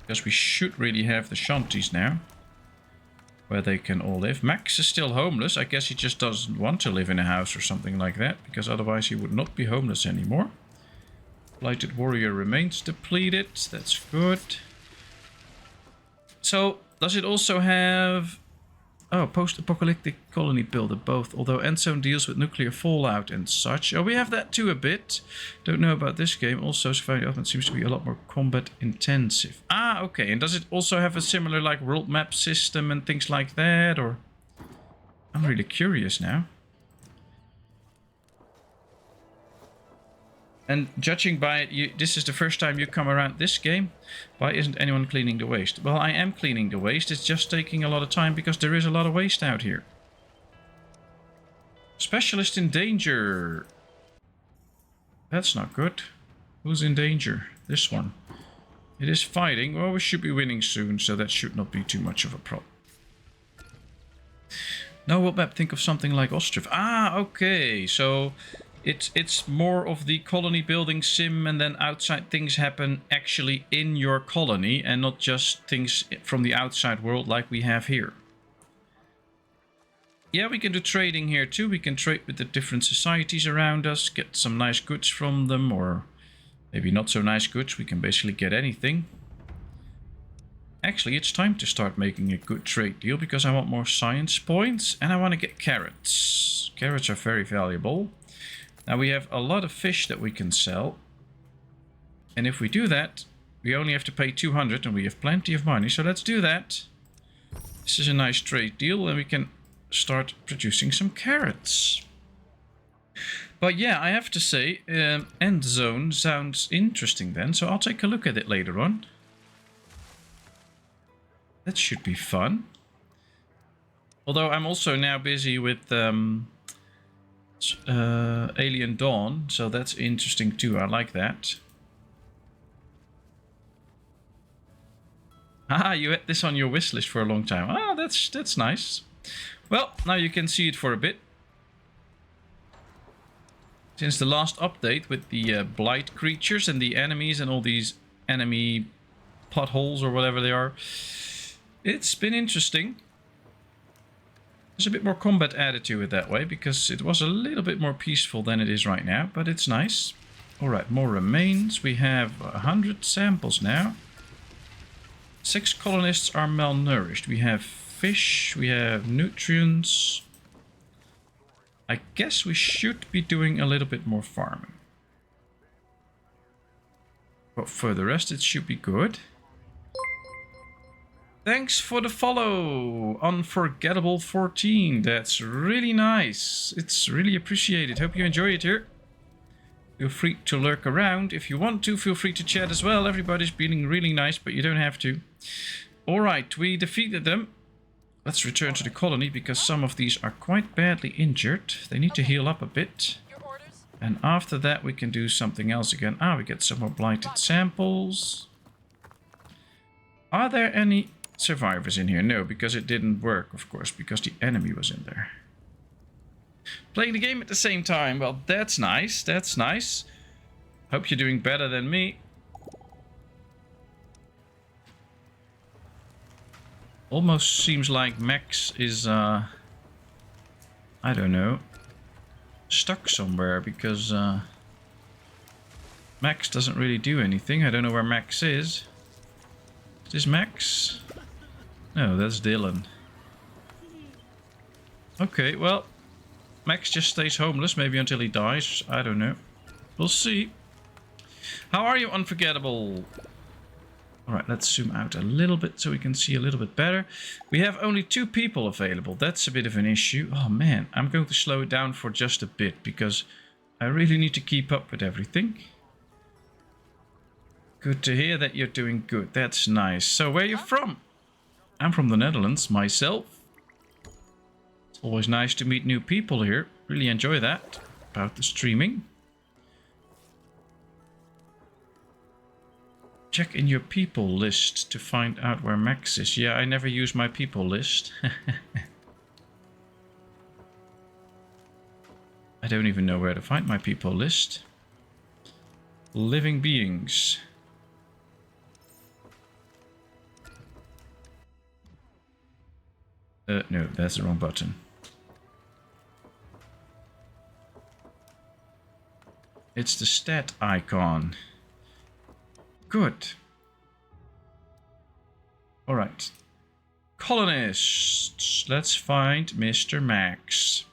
Because we should really have the shanties now. Where they can all live. Max is still homeless. I guess he just doesn't want to live in a house or something like that. Because otherwise he would not be homeless anymore. Blighted Warrior remains depleted. That's good. So, does it also have... Oh, post-apocalyptic colony builder, both. Although Endzone deals with nuclear fallout and such. Oh, we have that too a bit. Don't know about this game. Also, Surviving Element seems to be a lot more combat intensive. Ah, okay. And does it also have a similar, like, world map system and things like that? Or... I'm really curious now. And judging by it, this is the first time you come around this game. Why isn't anyone cleaning the waste? Well, I am cleaning the waste. It's just taking a lot of time because there is a lot of waste out here. Specialist in danger. That's not good. Who's in danger? This one. It is fighting. Well, we should be winning soon, so that should not be too much of a problem. Now, what map? Think of something like Ostrov. Ah, okay. So... It's more of the colony building sim, and then outside things happen actually in your colony and not just things from the outside world like we have here. Yeah, we can do trading here too. We can trade with the different societies around us, get some nice goods from them, or maybe not so nice goods. We can basically get anything. Actually, it's time to start making a good trade deal because I want more science points and I want to get carrots. Carrots are very valuable. Now we have a lot of fish that we can sell. And if we do that, we only have to pay 200 and we have plenty of money. So let's do that. This is a nice trade deal and we can start producing some carrots. But yeah, I have to say, Endzone sounds interesting then. So I'll take a look at it later on. That should be fun. Although I'm also now busy with... Alien Dawn, so that's interesting too. I like that. Ah, you had this on your wish list for a long time. Ah, that's nice. Well, now you can see it for a bit. Since the last update with the blight creatures and the enemies and all these enemy potholes or whatever they are, it's been interesting. There's a bit more combat added to it that way, because it was a little bit more peaceful than it is right now, but it's nice. Alright, more remains. We have 100 samples now. 6 colonists are malnourished. We have fish, we have nutrients. I guess we should be doing a little bit more farming. But for the rest, it should be good. Thanks for the follow, Unforgettable14. That's really nice. It's really appreciated. Hope you enjoy it here. Feel free to lurk around. If you want to, feel free to chat as well. Everybody's being really nice, but you don't have to. Alright, we defeated them. Let's return to the colony, because some of these are quite badly injured. They need to heal up a bit. And after that, we can do something else again. Ah, we get some more blighted samples. Are there any... survivors in here? No, because it didn't work, of course, because the enemy was in there. Playing the game at the same time. Well, that's nice. That's nice. Hope you're doing better than me. Almost seems like Max is, I don't know, stuck somewhere because Max doesn't really do anything. I don't know where Max is. Is this Max? No, that's Dylan. Okay, well, Max just stays homeless, maybe until he dies. I don't know. We'll see. How are you, Unforgettable? Alright, let's zoom out a little bit so we can see a little bit better. We have only 2 people available. That's a bit of an issue. Oh man, I'm going to slow it down for just a bit because I really need to keep up with everything. Good to hear that you're doing good. That's nice. So where are you from? I'm from the Netherlands myself. It's always nice to meet new people here. Really enjoy that about the streaming. Check in your people list to find out where Max is. Yeah, I never use my people list. I don't even know where to find my people list. Living beings. No, that's the wrong button. It's the stat icon. Good. Alright. Colonists. Let's find Mr. Max.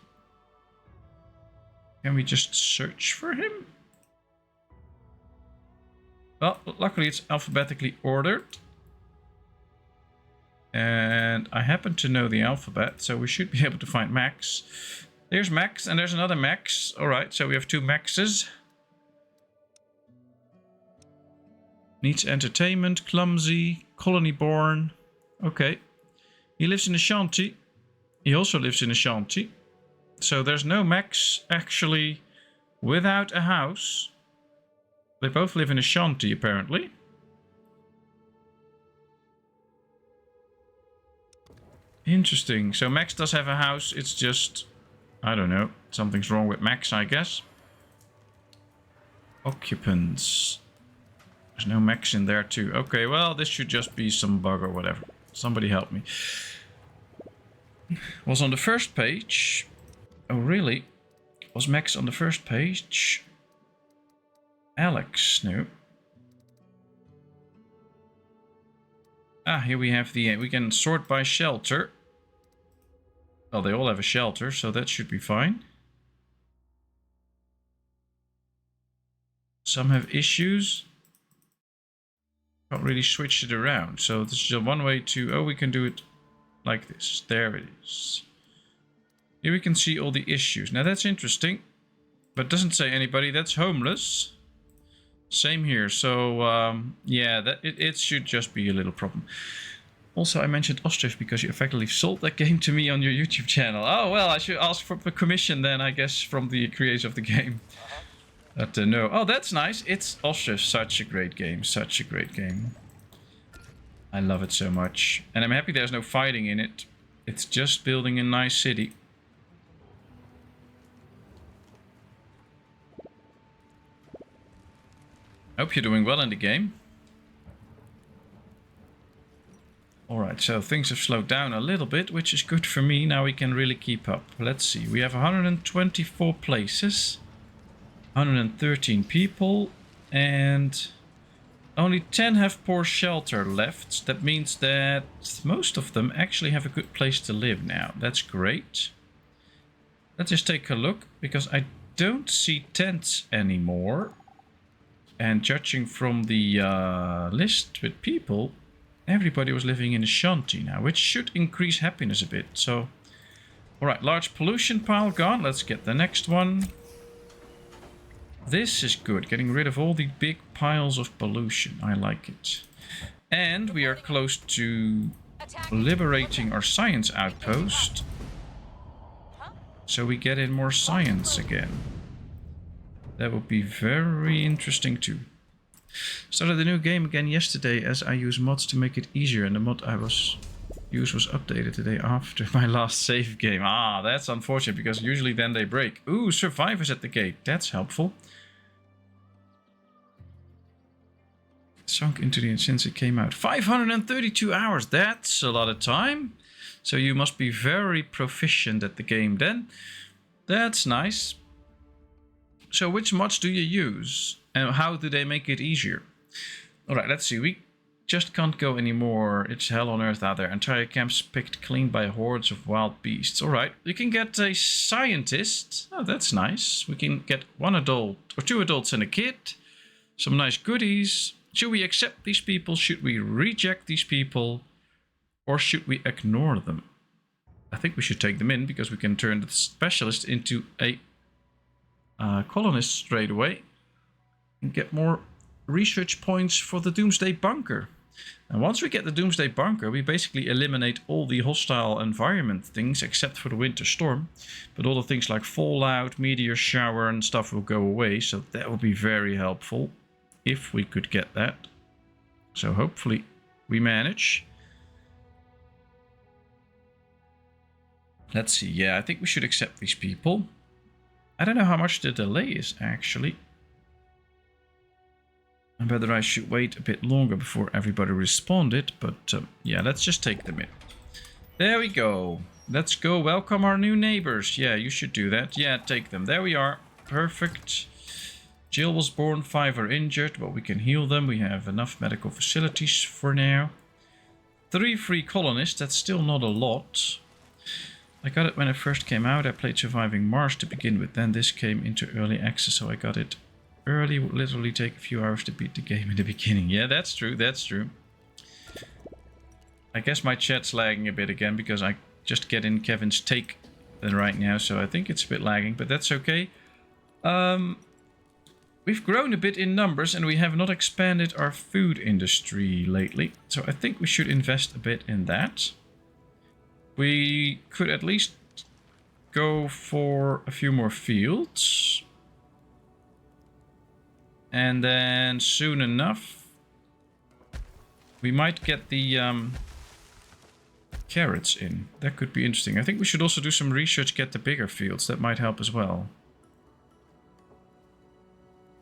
Can we just search for him? Well, luckily it's alphabetically ordered. And I happen to know the alphabet, so we should be able to find Max. There's Max, and there's another Max. Alright, so we have 2 Maxes. Needs entertainment, clumsy, colony born. Okay. He lives in a shanty. He also lives in a shanty. So there's no Max actually without a house. They both live in a shanty apparently. Interesting. So Max does have a house. It's just, I don't know, something's wrong with Max, I guess. Occupants. There's no Max in there too. Okay, well, this should just be some bug or whatever. Somebody help me. Was on the first page. Oh, really? Was Max on the first page? Alex, no. Ah, here we have the... we can sort by shelter. Well, they all have a shelter, so that should be fine. Some have issues. Can't really switch it around. So this is just one way to... oh, we can do it like this. There it is. Here we can see all the issues. Now that's interesting. But doesn't say anybody that's homeless. Same here. So, yeah, that it should just be a little problem. Also, I mentioned Ostrich because you effectively sold that game to me on your YouTube channel. Oh, well, I should ask for permission then, I guess, from the creators of the game. But no. Oh, that's nice. It's also such a great game. Such a great game. I love it so much. And I'm happy there's no fighting in it. It's just building a nice city. Hope you're doing well in the game. Alright, so things have slowed down a little bit, which is good for me. Now we can really keep up. Let's see. We have 124 places. 113 people. And only 10 have poor shelter left. That means that most of them actually have a good place to live now. That's great. Let's just take a look, because I don't see tents anymore. And judging from the list with people, everybody was living in a shanty now, which should increase happiness a bit. So, alright, large pollution pile gone. Let's get the next one. This is good, getting rid of all the big piles of pollution. I like it. And we are close to liberating our science outpost. So we get in more science again. That would be very interesting too. Started the new game again yesterday as I use mods to make it easier, and the mod I used was updated today after my last save game. Ah, that's unfortunate because usually then they break. Ooh, survivors at the gate. That's helpful. Sunk into the since it came out. 532 hours. That's a lot of time. So you must be very proficient at the game then. That's nice. So which mods do you use? And how do they make it easier? Alright, let's see. We just can't go anymore. It's hell on earth out there. Entire camps picked clean by hordes of wild beasts. Alright, we can get a scientist. Oh, that's nice. We can get one adult or two adults and a kid. Some nice goodies. Should we accept these people? Should we reject these people? Or should we ignore them? I think we should take them in because we can turn the specialist into a colonist straight away. And get more research points for the Doomsday Bunker. And once we get the Doomsday Bunker, we basically eliminate all the hostile environment things except for the winter storm. But all the things like fallout, meteor shower and stuff will go away. So that will be very helpful if we could get that. So hopefully we manage. Let's see. Yeah, I think we should accept these people. I don't know how much the delay is actually. And whether I should wait a bit longer before everybody responded. But yeah, let's just take them in. There we go. Let's go welcome our new neighbors. Yeah, you should do that. Yeah, take them. There we are. Perfect. Jill was born, 5 are injured, but we can heal them. We have enough medical facilities for now. 3 free colonists. That's still not a lot. I got it when it first came out. I played Surviving Mars to begin with. Then this came into early access, so I got it early. It would literally take a few hours to beat the game in the beginning. Yeah, that's true. That's true. I guess my chat's lagging a bit again because I just get in Kevin's take right now. So I think it's a bit lagging, but that's okay. We've grown a bit in numbers and we have not expanded our food industry lately. So I think we should invest a bit in that. We could at least go for a few more fields. And then soon enough, we might get the carrots in. That could be interesting. I think we should also do some research, get the bigger fields. That might help as well.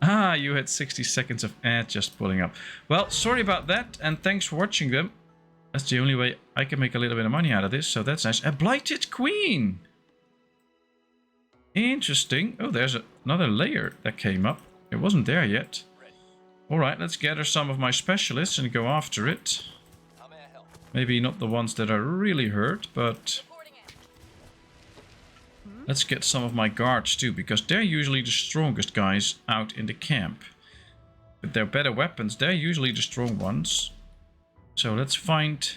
Ah, you had 60 seconds of ad just pulling up. Well, sorry about that, and thanks for watching them. That's the only way I can make a little bit of money out of this, so that's nice. A blighted queen! Interesting. Oh, there's another layer that came up. It wasn't there yet. Alright, let's gather some of my specialists and go after it. Maybe not the ones that are really hurt, but... let's get some of my guards too, because they're usually the strongest guys out in the camp. With their better weapons, they're usually the strong ones. So let's find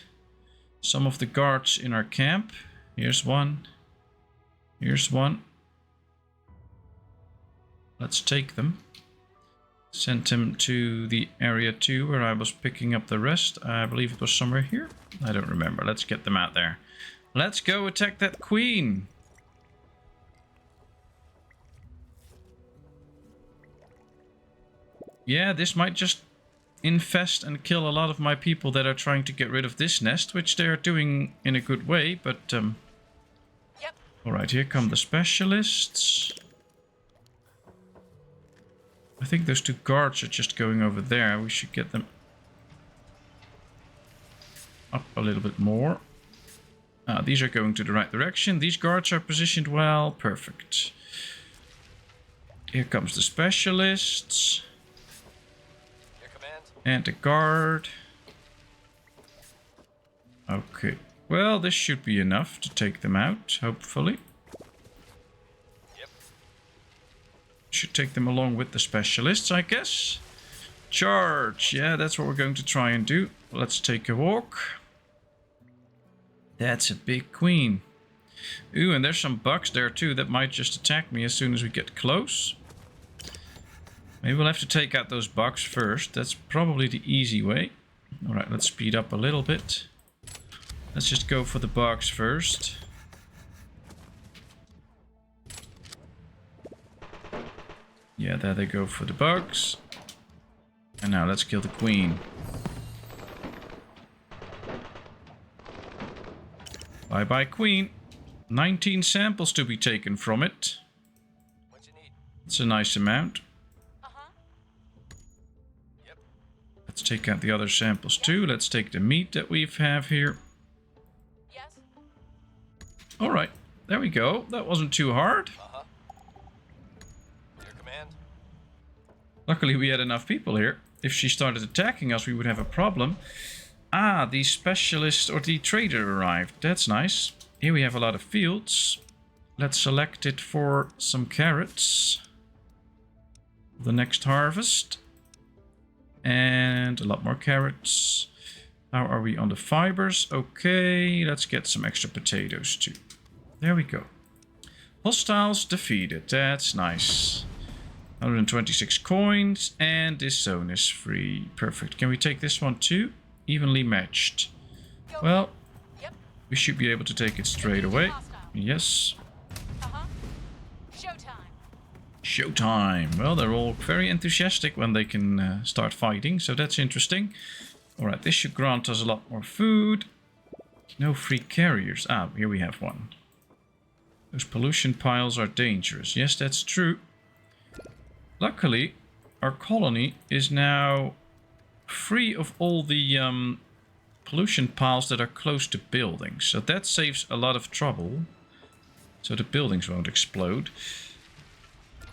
some of the guards in our camp. Here's one. Here's one. Let's take them. Send them to the area 2 where I was picking up the rest. I believe it was somewhere here. I don't remember. Let's get them out there. Let's go attack that queen. Yeah, this might just infest and kill a lot of my people that are trying to get rid of this nest, which they are doing in a good way, but Yep. Alright, here come the specialists. I think those 2 guards are just going over there. We should get them up a little bit more. These are going to the right direction. These guards are positioned well. Perfect. Here comes the specialists. And the guard. Okay. Well, this should be enough to take them out, hopefully. Yep. Should take them along with the specialists, I guess. Charge! Yeah, that's what we're going to try and do. Let's take a walk. That's a big queen. Ooh, and there's some bugs there too that might just attack me as soon as we get close. Maybe we'll have to take out those bugs first. That's probably the easy way. Alright, let's speed up a little bit. Let's just go for the bugs first. Yeah, there they go for the bugs. And now let's kill the queen. Bye bye queen. 19 samples to be taken from it. What you need? It's a nice amount. Yep. Let's take out the other samples too. Let's take the meat that we have here. Yes. Alright, there we go. That wasn't too hard. Uh-huh. Your command. Luckily we had enough people here. If she started attacking us, we would have a problem. Ah, the specialist or the trader arrived. That's nice. Here we have a lot of fields. Let's select it for some carrots. The next harvest. And a lot more carrots. How are we on the fibers? Okay, let's get some extra potatoes too. There we go. Hostiles defeated. That's nice. 126 coins. And this zone is free. Perfect. Can we take this one too? Evenly matched. Go. Well, Yep. we should be able to take it straight away. Yes. Uh-huh. Showtime. Showtime. Well, they're all very enthusiastic when they can start fighting, so that's interesting. Alright, this should grant us a lot more food. No free carriers. Ah, here we have one. Those pollution piles are dangerous. Yes, that's true. Luckily, our colony is now free of all the pollution piles that are close to buildings. So that saves a lot of trouble. So the buildings won't explode.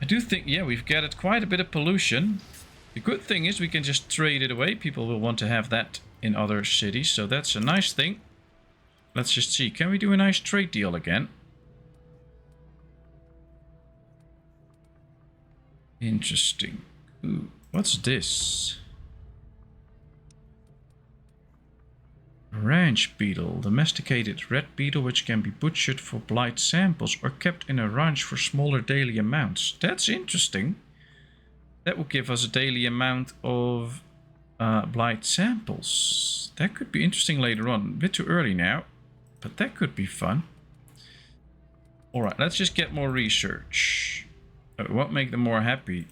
I do think, yeah, we've gathered quite a bit of pollution. The good thing is we can just trade it away. People will want to have that in other cities. So that's a nice thing. Let's just see. Can we do a nice trade deal again? Interesting. Ooh, what's this? Ranch beetle, domesticated red beetle which can be butchered for blight samples or kept in a ranch for smaller daily amounts. That's interesting. That will give us a daily amount of blight samples. That could be interesting later on. A bit too early now, but that could be fun. Alright, let's just get more research. It won't make them more happy.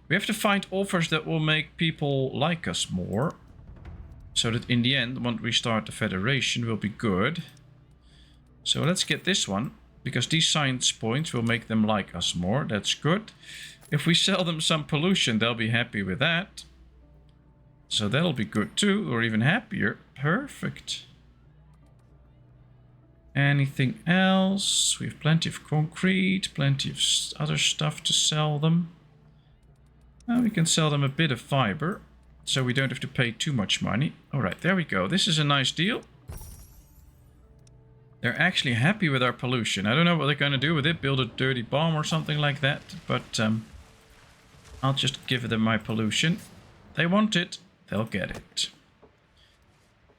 We have to find offers that will make people like us more. So that in the end, once we start the Federation, will be good. So let's get this one. Because these science points will make them like us more. That's good. If we sell them some pollution, they'll be happy with that. So that'll be good too. Or even happier. Perfect. Anything else? We have plenty of concrete. Plenty of other stuff to sell them. We can sell them a bit of fiber. So we don't have to pay too much money. Alright, there we go. This is a nice deal. They're actually happy with our pollution. I don't know what they're going to do with it. Build a dirty bomb or something like that. But I'll just give them my pollution. They want it. They'll get it.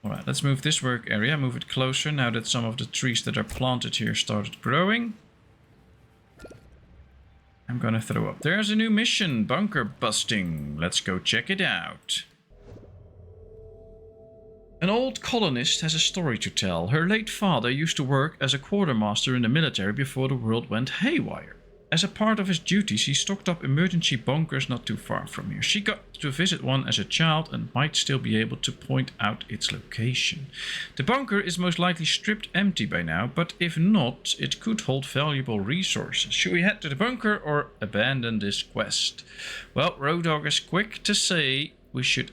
Alright, let's move this work area. Move it closer now that some of the trees that are planted here started growing. I'm gonna throw up. There's a new mission, bunker busting. Let's go check it out. An old colonist has a story to tell. Her late father used to work as a quartermaster in the military before the world went haywire. As a part of his duties, he stocked up emergency bunkers not too far from here. She got to visit one as a child and might still be able to point out its location. The bunker is most likely stripped empty by now, but if not, it could hold valuable resources. Should we head to the bunker or abandon this quest? Well, Road Dogg is quick to say we should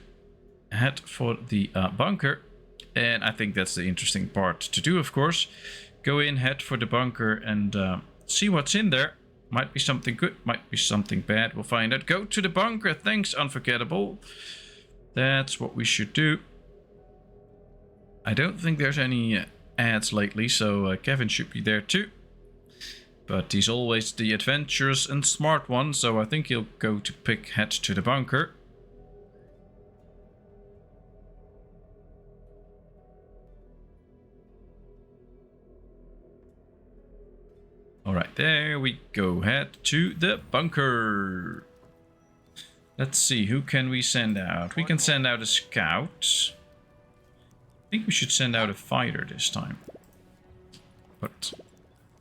head for the bunker. And I think that's the interesting part to do, of course. Go in, head for the bunker and see what's in there. Might be something good, might be something bad. We'll find out. Go to the bunker. Thanks, Unforgettable. That's what we should do. I don't think there's any ads lately, so Kevin should be there too. But he's always the adventurous and smart one, so I think he'll go to head to the bunker. Alright, there we go. Head to the bunker. Let's see, who can we send out? We can send out a scout. I think we should send out a fighter this time. But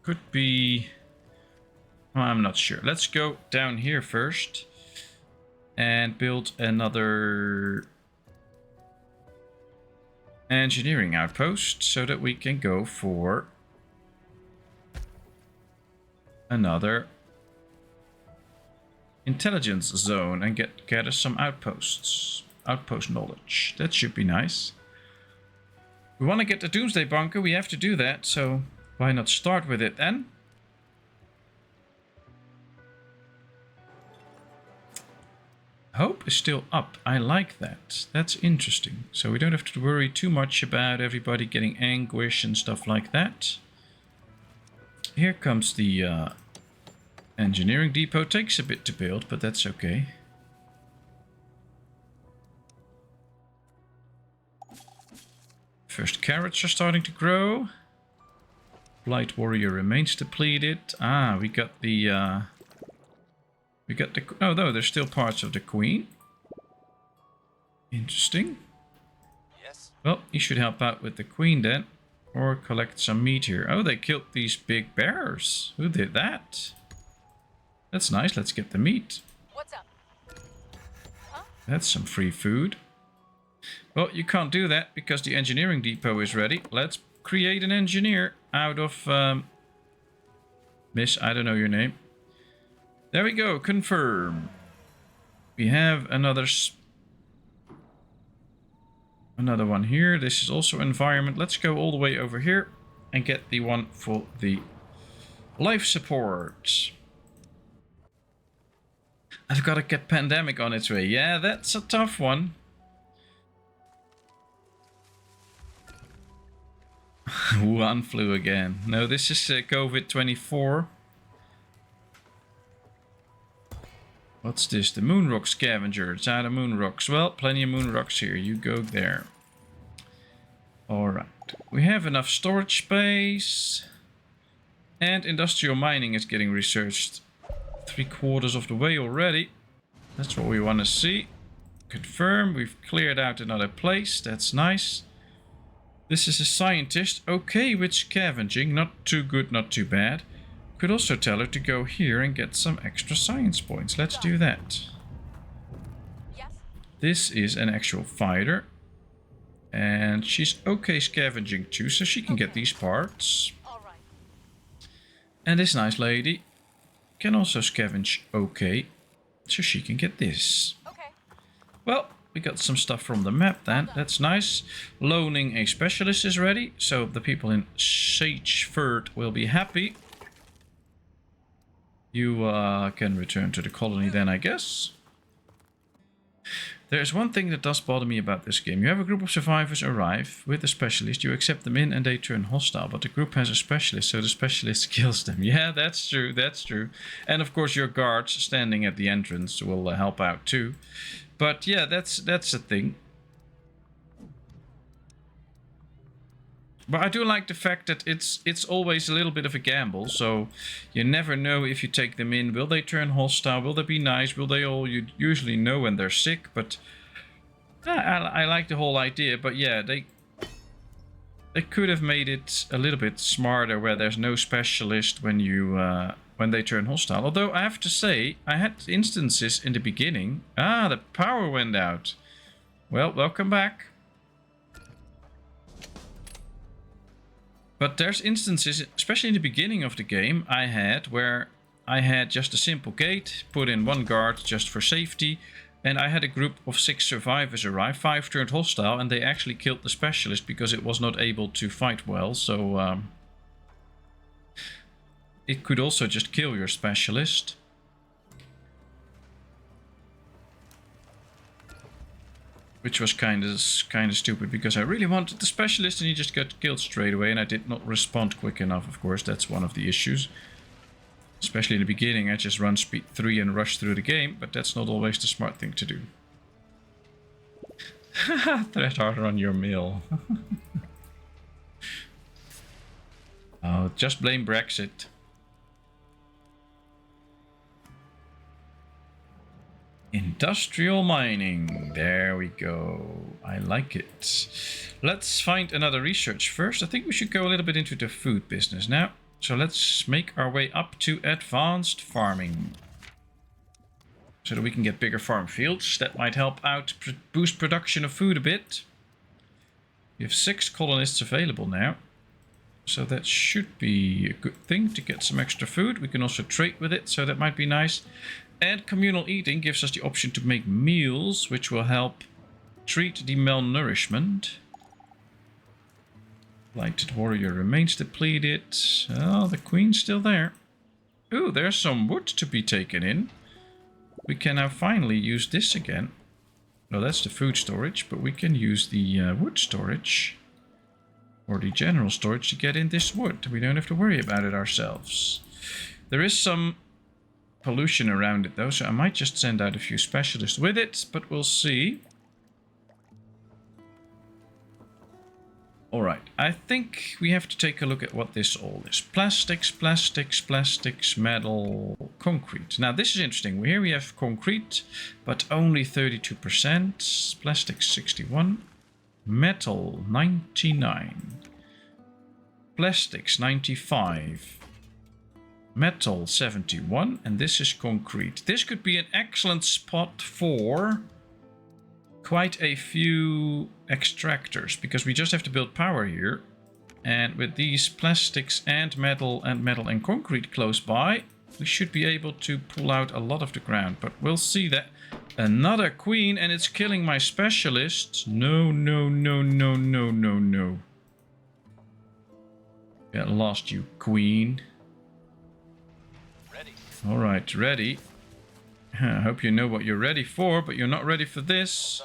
could be... well, I'm not sure. Let's go down here first. And build another engineering outpost so that we can go for another intelligence zone and gather some outposts. outpost knowledge. That should be nice. We want to get the Doomsday Bunker, we have to do that, so why not start with it then? Hope is still up. I like that. That's interesting. So we don't have to worry too much about everybody getting anguish and stuff like that. Here comes the engineering depot. Takes a bit to build, but that's okay. First carrots are starting to grow. Blight warrior remains depleted. Ah, we got the... Oh, no, there's still parts of the queen. Interesting. Yes. Well, you should help out with the queen then. Or collect some meat here. Oh, they killed these big bears. Who did that? That's nice. Let's get the meat. What's up? Huh? That's some free food. Well, you can't do that because the engineering depot is ready. Let's create an engineer out of... Miss, I don't know your name. There we go. Confirm. We have another one here. This is also environment. Let's go all the way over here and get the one for the life support. I've got to get pandemic on its way. Yeah, that's a tough one. Wuhan flu again. No, this is COVID-24. What's this? The moon rock scavenger. It's out of moon rocks. Well, plenty of moon rocks here. You go there. Alright. We have enough storage space. And industrial mining is getting researched 3/4 of the way already. That's what we want to see. Confirm. We've cleared out another place. That's nice. This is a scientist. Okay with scavenging. Not too good, not too bad. Could also tell her to go here and get some extra science points. Let's do that. Yes. This is an actual fighter. And she's okay scavenging too, so she can get these parts. All right. And this nice lady can also scavenge okay, so she can get this. Okay. Well, we got some stuff from the map then. That's nice. Loaning a specialist is ready, so the people in Sageford will be happy. You can return to the colony then, I guess. There's one thing that does bother me about this game. You have a group of survivors arrive with a specialist. You accept them in and they turn hostile. But the group has a specialist, so the specialist kills them. Yeah, that's true. That's true. And of course your guards standing at the entrance will help out too. But yeah, that's a thing. But I do like the fact that it's always a little bit of a gamble, so you never know if you take them in. Will they turn hostile? Will they be nice? Will they all? You usually know when they're sick, but I like the whole idea. But yeah, they could have made it a little bit smarter, where there's no specialist when you when they turn hostile. Although I have to say, I had instances in the beginning. Ah, the power went out. Well, welcome back. But there's instances, especially in the beginning of the game, I had where I had just a simple gate, put in one guard just for safety, and I had a group of 6 survivors arrive, 5 turned hostile, and they actually killed the specialist because it was not able to fight well, so it could also just kill your specialist. Which was kind of stupid, because I really wanted the specialist and he just got killed straight away, and I did not respond quick enough, of course. That's one of the issues. Especially in the beginning, I just run speed 3 and rush through the game, but that's not always the smart thing to do. Threat harder on your mill. Oh, just blame Brexit. Industrial mining. There we go. I like it. Let's find another research first. I think we should go a little bit into the food business now. So let's make our way up to advanced farming. So that we can get bigger farm fields. That might help out boost production of food a bit. We have 6 colonists available now. So that should be a good thing to get some extra food. We can also trade with it, so that might be nice. And communal eating gives us the option to make meals, which will help Treat the malnourishment. Blighted warrior remains depleted. Oh, the queen's still there. Ooh, there's some wood to be taken in. We can now finally use this again. No, that's the food storage, but we can use the wood storage. Or the general storage to get in this wood. We don't have to worry about it ourselves. There is some pollution around it though, so I might just send out a few specialists with it, but we'll see. Alright, I think we have to take a look at what this all is. Plastics, plastics, plastics, metal, concrete. Now this is interesting. Here we have concrete, but only 32%. Plastics 61. Metal 99. Plastics 95. Metal 71. And this is concrete. This could be an excellent spot for quite a few extractors, because we just have to build power here. And with these plastics and metal and concrete close by, we should be able to pull out a lot of the ground. But we'll see that. Another queen, and it's killing my specialists. No, no, no, no, no, no, no. Get lost, you queen. Ready. Alright, ready. I hope you know what you're ready for, but you're not ready for this.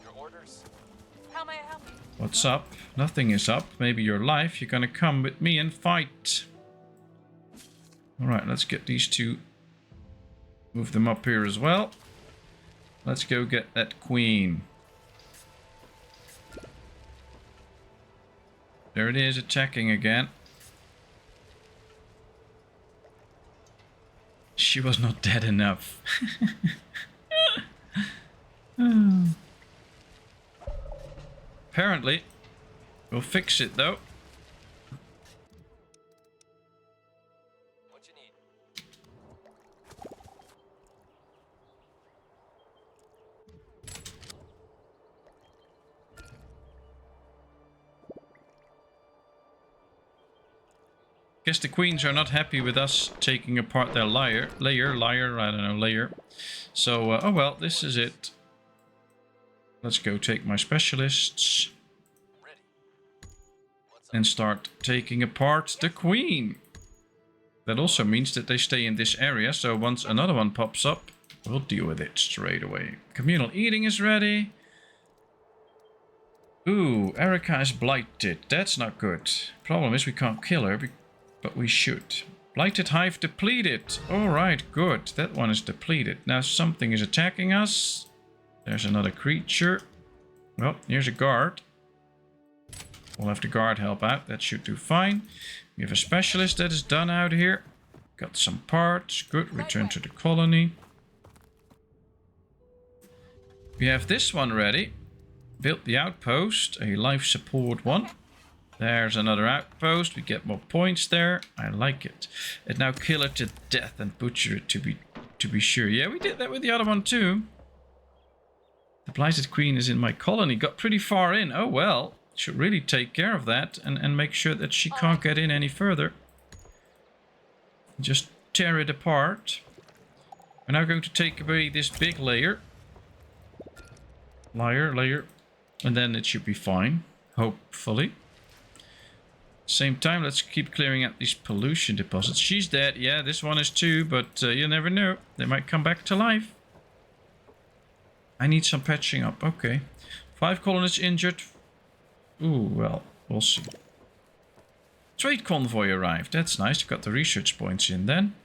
Your orders. How may I help you? What's up? Nothing is up. Maybe your life. You're gonna come with me and fight. Alright, let's get these two. Move them up here as well. Let's go get that queen. There it is, attacking again. She was not dead enough. Apparently. We'll fix it though. What you need? Guess the queens are not happy with us taking apart their layer. So, oh well, this is it. Let's go take my specialists. Ready. What's up? And start taking apart the queen. That also means that they stay in this area, so once another one pops up, we'll deal with it straight away. Communal eating is ready. Ooh, Erica is blighted. That's not good. Problem is we can't kill her, but we should. Blighted hive depleted. Alright, good. That one is depleted. Now something is attacking us. There's another creature. Well, here's a guard. We'll have the guard help out. That should do fine. We have a specialist that is done out here. Got some parts. Good. Return to the colony. We have this one ready. Built the outpost. A life support one. There's another outpost. We get more points there. I like it. And now kill it to death and butcher it to be sure. Yeah, we did that with the other one too. The blighted queen is in my colony. Got pretty far in. Oh well. Should really take care of that and make sure that she can't get in any further. Just tear it apart. We're now going to take away this big layer. Layer. And then it should be fine. Hopefully. Same time, let's keep clearing out these pollution deposits. She's dead. Yeah, this one is too, but you never know. They might come back to life. I need some patching up. Okay. 5 colonists injured. Ooh, well, we'll see. Trade convoy arrived. That's nice. Got the research points in then.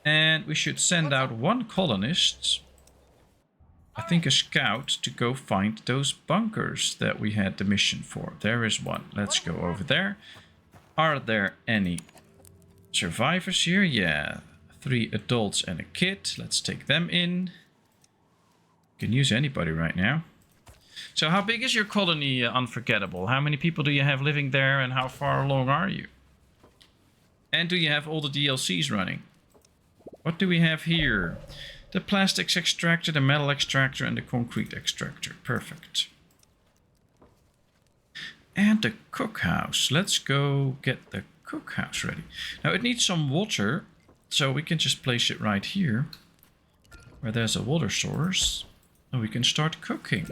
And we should send out 1 colonist. I think a scout to go find those bunkers that we had the mission for. There is one. Let's go over there. Are there any survivors here? Yeah. 3 adults and a kid. Let's take them in. Can use anybody right now. So how big is your colony, Unforgettable? How many people do you have living there and how far along are you? And do you have all the DLCs running? What do we have here? The plastics extractor, the metal extractor, and the concrete extractor. Perfect. And the cookhouse. Let's go get the cookhouse ready. Now it needs some water, so we can just place it right here. Where there's a water source. Oh, we can start cooking.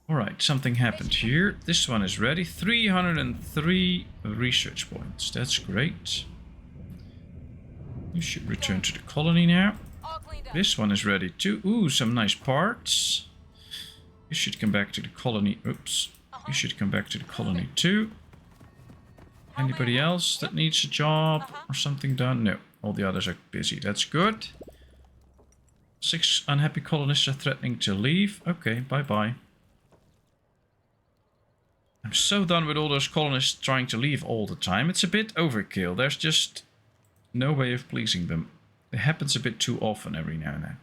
Alright, something happened here. This one is ready. 303 research points. That's great. You should return to the colony now. All cleaned up. This one is ready too. Ooh, some nice parts. You should come back to the colony. Oops. You should come back to the colony too. Anybody else that needs a job or something done? No. All the others are busy. That's good. 6 unhappy colonists are threatening to leave. Okay, bye-bye. I'm so done with all those colonists trying to leave all the time. It's a bit overkill. There's just no way of pleasing them. It happens a bit too often every now and then.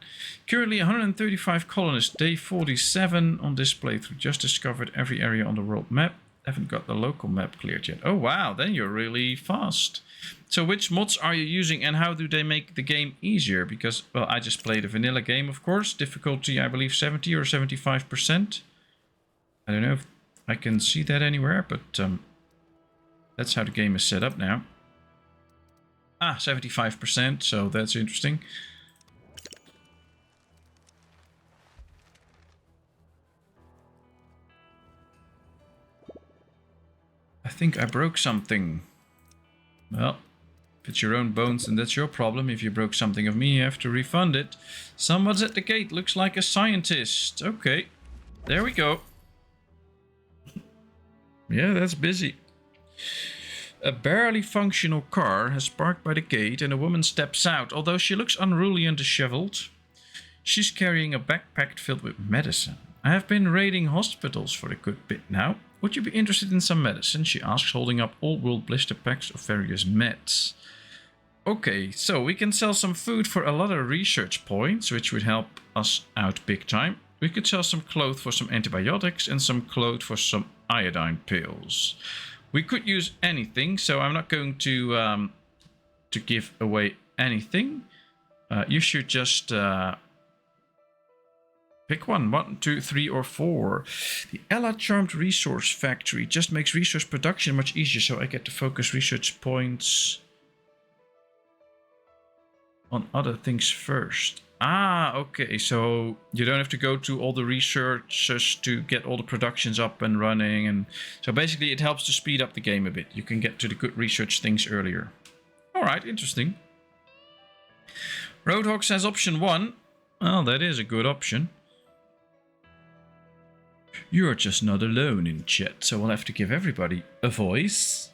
Currently 135 colonists, day 47 on this playthrough. Just discovered every area on the world map. Haven't got the local map cleared yet. Oh wow, then you're really fast. So which mods are you using and how do they make the game easier? Because, well, I just played a vanilla game, of course. Difficulty, I believe, 70 or 75%. I don't know if I can see that anywhere, but that's how the game is set up now. Ah, 75%, so that's interesting. I think I broke something. Well, if it's your own bones, then that's your problem. If you broke something of me, you have to refund it. Someone's at the gate. Looks like a scientist. Okay, there we go. Yeah, that's busy. A barely functional car has parked by the gate and a woman steps out. Although she looks unruly and disheveled, she's carrying a backpack filled with medicine. I have been raiding hospitals for a good bit now. Would you be interested in some medicine? She asks, holding up all world blister packs of various meds. Okay, so we can sell some food for a lot of research points, which would help us out big time. We could sell some clothes for some antibiotics and some clothes for some iodine pills. We could use anything, so I'm not going to give away anything. You should just pick one. 1, 2, 3, or 4. The Ella Charmed Resource Factory just makes resource production much easier, so I get to focus research points on other things first. Ah, okay, so you don't have to go to all the researchers to get all the productions up and running, and so basically it helps to speed up the game a bit. You can get to the good research things earlier. Alright, interesting. Roadhog says option 1. Well, that is a good option. You're just not alone in chat, so we'll have to give everybody a voice.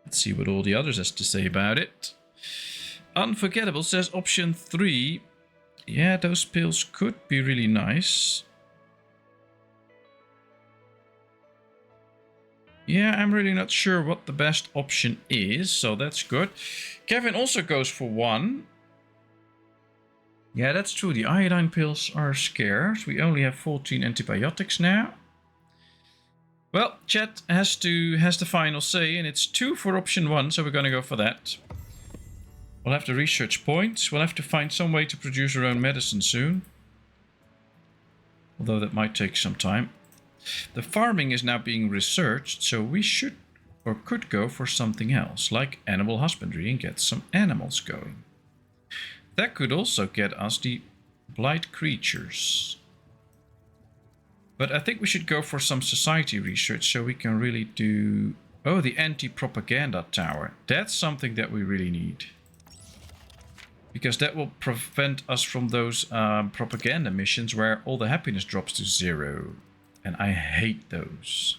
Let's see what all the others has to say about it. Unforgettable says option 3. Yeah, those pills could be really nice. Yeah, I'm really not sure what the best option is, so that's good. Kevin also goes for 1. Yeah, that's true. The iodine pills are scarce. We only have 14 antibiotics now. Well, chat has the final say, and it's 2 for option 1, so we're going to go for that. We'll have the research points. We'll have to find some way to produce our own medicine soon. Although that might take some time. The farming is now being researched, so we should or could go for something else, like animal husbandry, and get some animals going. That could also get us the blight creatures. But I think we should go for some society research so we can really do... Oh, the anti-propaganda tower. That's something that we really need. Because that will prevent us from those propaganda missions where all the happiness drops to 0. And I hate those.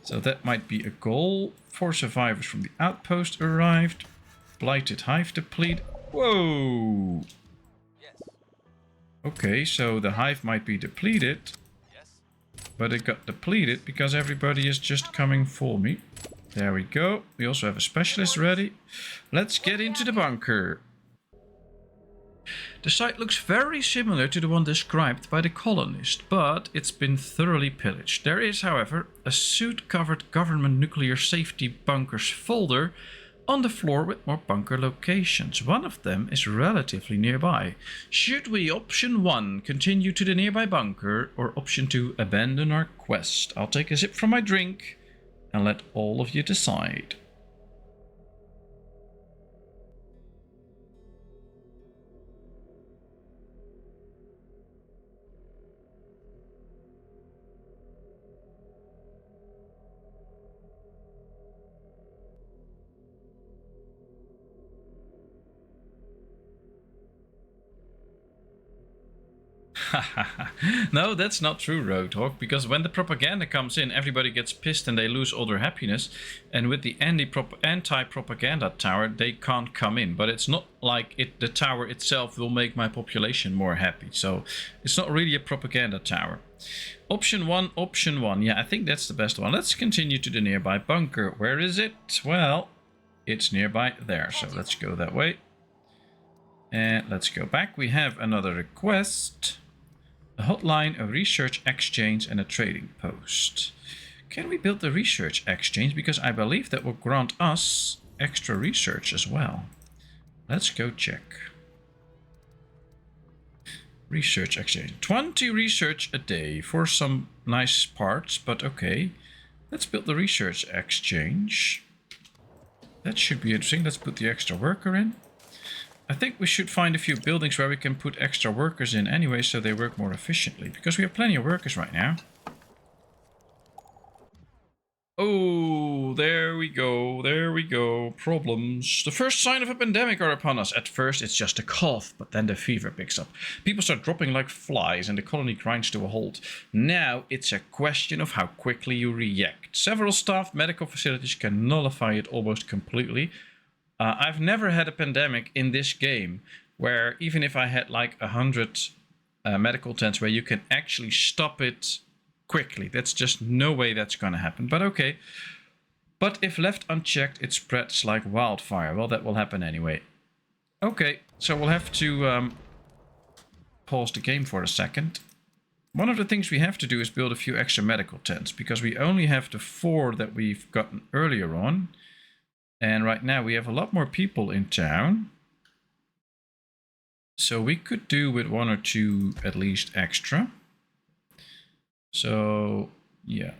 So that might be a goal. 4 survivors from the outpost arrived. Blighted hive deplete. Whoa! Yes. Okay, so the hive might be depleted. Yes. But it got depleted because everybody is just coming for me. There we go. We also have a specialist ready. Let's get into the bunker. The site looks very similar to the one described by the Colonist, but it's been thoroughly pillaged. There is, however, a suit-covered government nuclear safety bunkers folder on the floor with more bunker locations. One of them is relatively nearby. Should we, option 1, continue to the nearby bunker, or option 2, abandon our quest? I'll take a sip from my drink and let all of you decide. No, that's not true, Roadhog, because when the propaganda comes in, everybody gets pissed and they lose all their happiness. And with the anti-propaganda tower, they can't come in. But it's not like the tower itself will make my population more happy. So it's not really a propaganda tower. Option 1, option 1. Yeah, I think that's the best one. Let's continue to the nearby bunker. Where is it? Well, it's nearby there. So let's go that way. And let's go back. We have another request. A hotline, a research exchange, and a trading post. Can we build the research exchange? Because I believe that will grant us extra research as well. Let's go check. Research exchange. 20 research a day for some nice parts, but okay. Let's build the research exchange. That should be interesting. Let's put the extra worker in. I think we should find a few buildings where we can put extra workers in anyway, so they work more efficiently. Because we have plenty of workers right now. Oh, there we go. There we go. Problems. The first sign of a pandemic are upon us. At first, it's just a cough, but then the fever picks up. People start dropping like flies, and the colony grinds to a halt. Now, it's a question of how quickly you react. Several staffed medical facilities can nullify it almost completely. I've never had a pandemic in this game where even if I had like 100 medical tents where you can actually stop it quickly. That's just no way that's going to happen. But okay. But if left unchecked, it spreads like wildfire. Well, that will happen anyway. Okay, so we'll have to pause the game for a second. One of the things we have to do is build a few extra medical tents because we only have the 4 that we've gotten earlier on. And right now we have a lot more people in town. So we could do with 1 or 2 at least extra. So, yeah.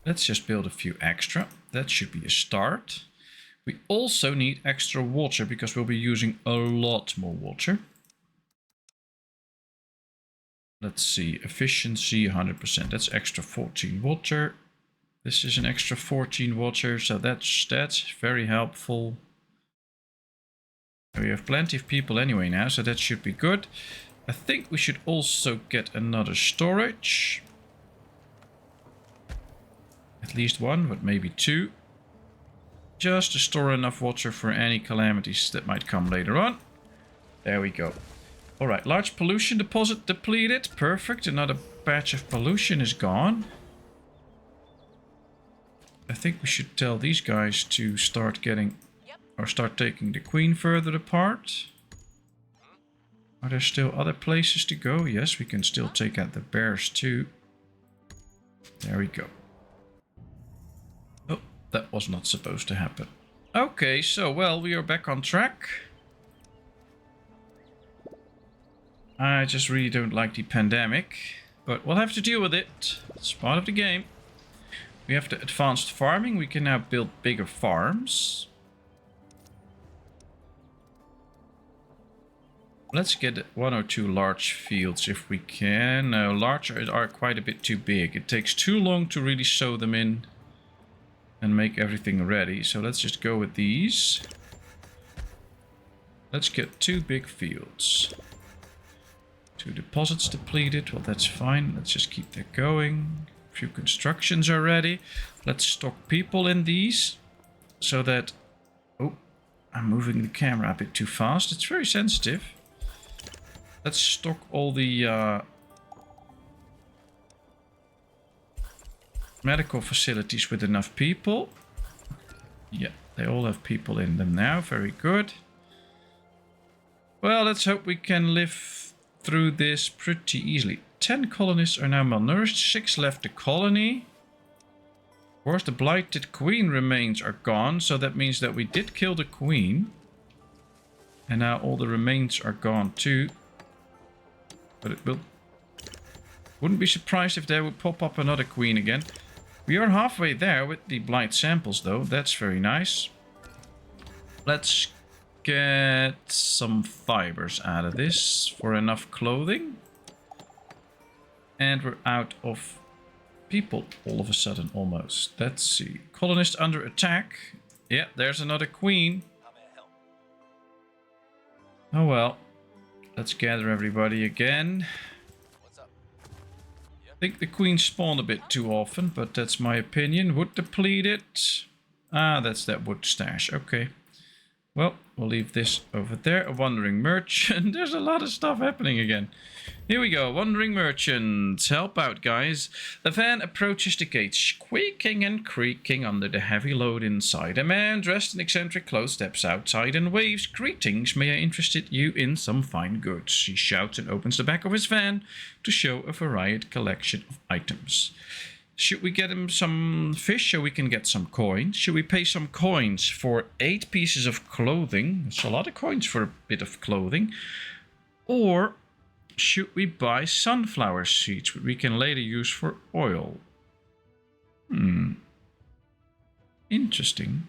Let's just build a few extra. That should be a start. We also need extra water because we'll be using a lot more water. Let's see. Efficiency 100%. That's extra 14 water. This is an extra 14 water, so that's very helpful. We have plenty of people anyway now, so that should be good. I think we should also get another storage. At least 1, but maybe 2. Just to store enough water for any calamities that might come later on. There we go. Alright, large pollution deposit depleted. Perfect, another batch of pollution is gone. I think we should tell these guys to start getting or start taking the queen further apart. Are there still other places to go? Yes, we can still take out the bears too. There we go. Oh, that was not supposed to happen. Okay, so well, we are back on track. I just really don't like the pandemic, but we'll have to deal with it. It's part of the game. We have the advanced farming. We can now build bigger farms. Let's get 1 or 2 large fields if we can. No, large are quite a bit too big. It takes too long to really sow them in and make everything ready. So let's just go with these. Let's get 2 big fields. 2 deposits depleted. Well, that's fine. Let's just keep that going. Few constructions are ready. Let's stock people in these so that... Oh, I'm moving the camera a bit too fast. It's very sensitive. Let's stock all the medical facilities with enough people. Yeah, they all have people in them now. Very good. Well, let's hope we can live through this pretty easily. 10 colonists are now malnourished, 6 left the colony. Of course, the blighted queen remains are gone, so that means that we did kill the queen. And now all the remains are gone too. But it will... Wouldn't be surprised if there would pop up another queen again. We are halfway there with the blight samples though, that's very nice. Let's get some fibers out of this for enough clothing. And we're out of people all of a sudden, almost. Let's see. Colonist under attack. Yeah, there's another queen. Oh well. Let's gather everybody again. What's up? I think the queens spawn a bit too often, but that's my opinion. Wood depleted. Ah, that's that wood stash. Okay. Well, we'll leave this over there. A wandering merchant. There's a lot of stuff happening again. Here we go. Wandering merchant. Help out, guys. The van approaches the gates, squeaking and creaking under the heavy load inside. A man dressed in eccentric clothes steps outside and waves. Greetings. May I interest you in some fine goods? He shouts and opens the back of his van to show a varied collection of items. Should we get him some fish so we can get some coins? Should we pay some coins for 8 pieces of clothing? That's a lot of coins for a bit of clothing. Or should we buy sunflower seeds, which we can later use for oil? Interesting.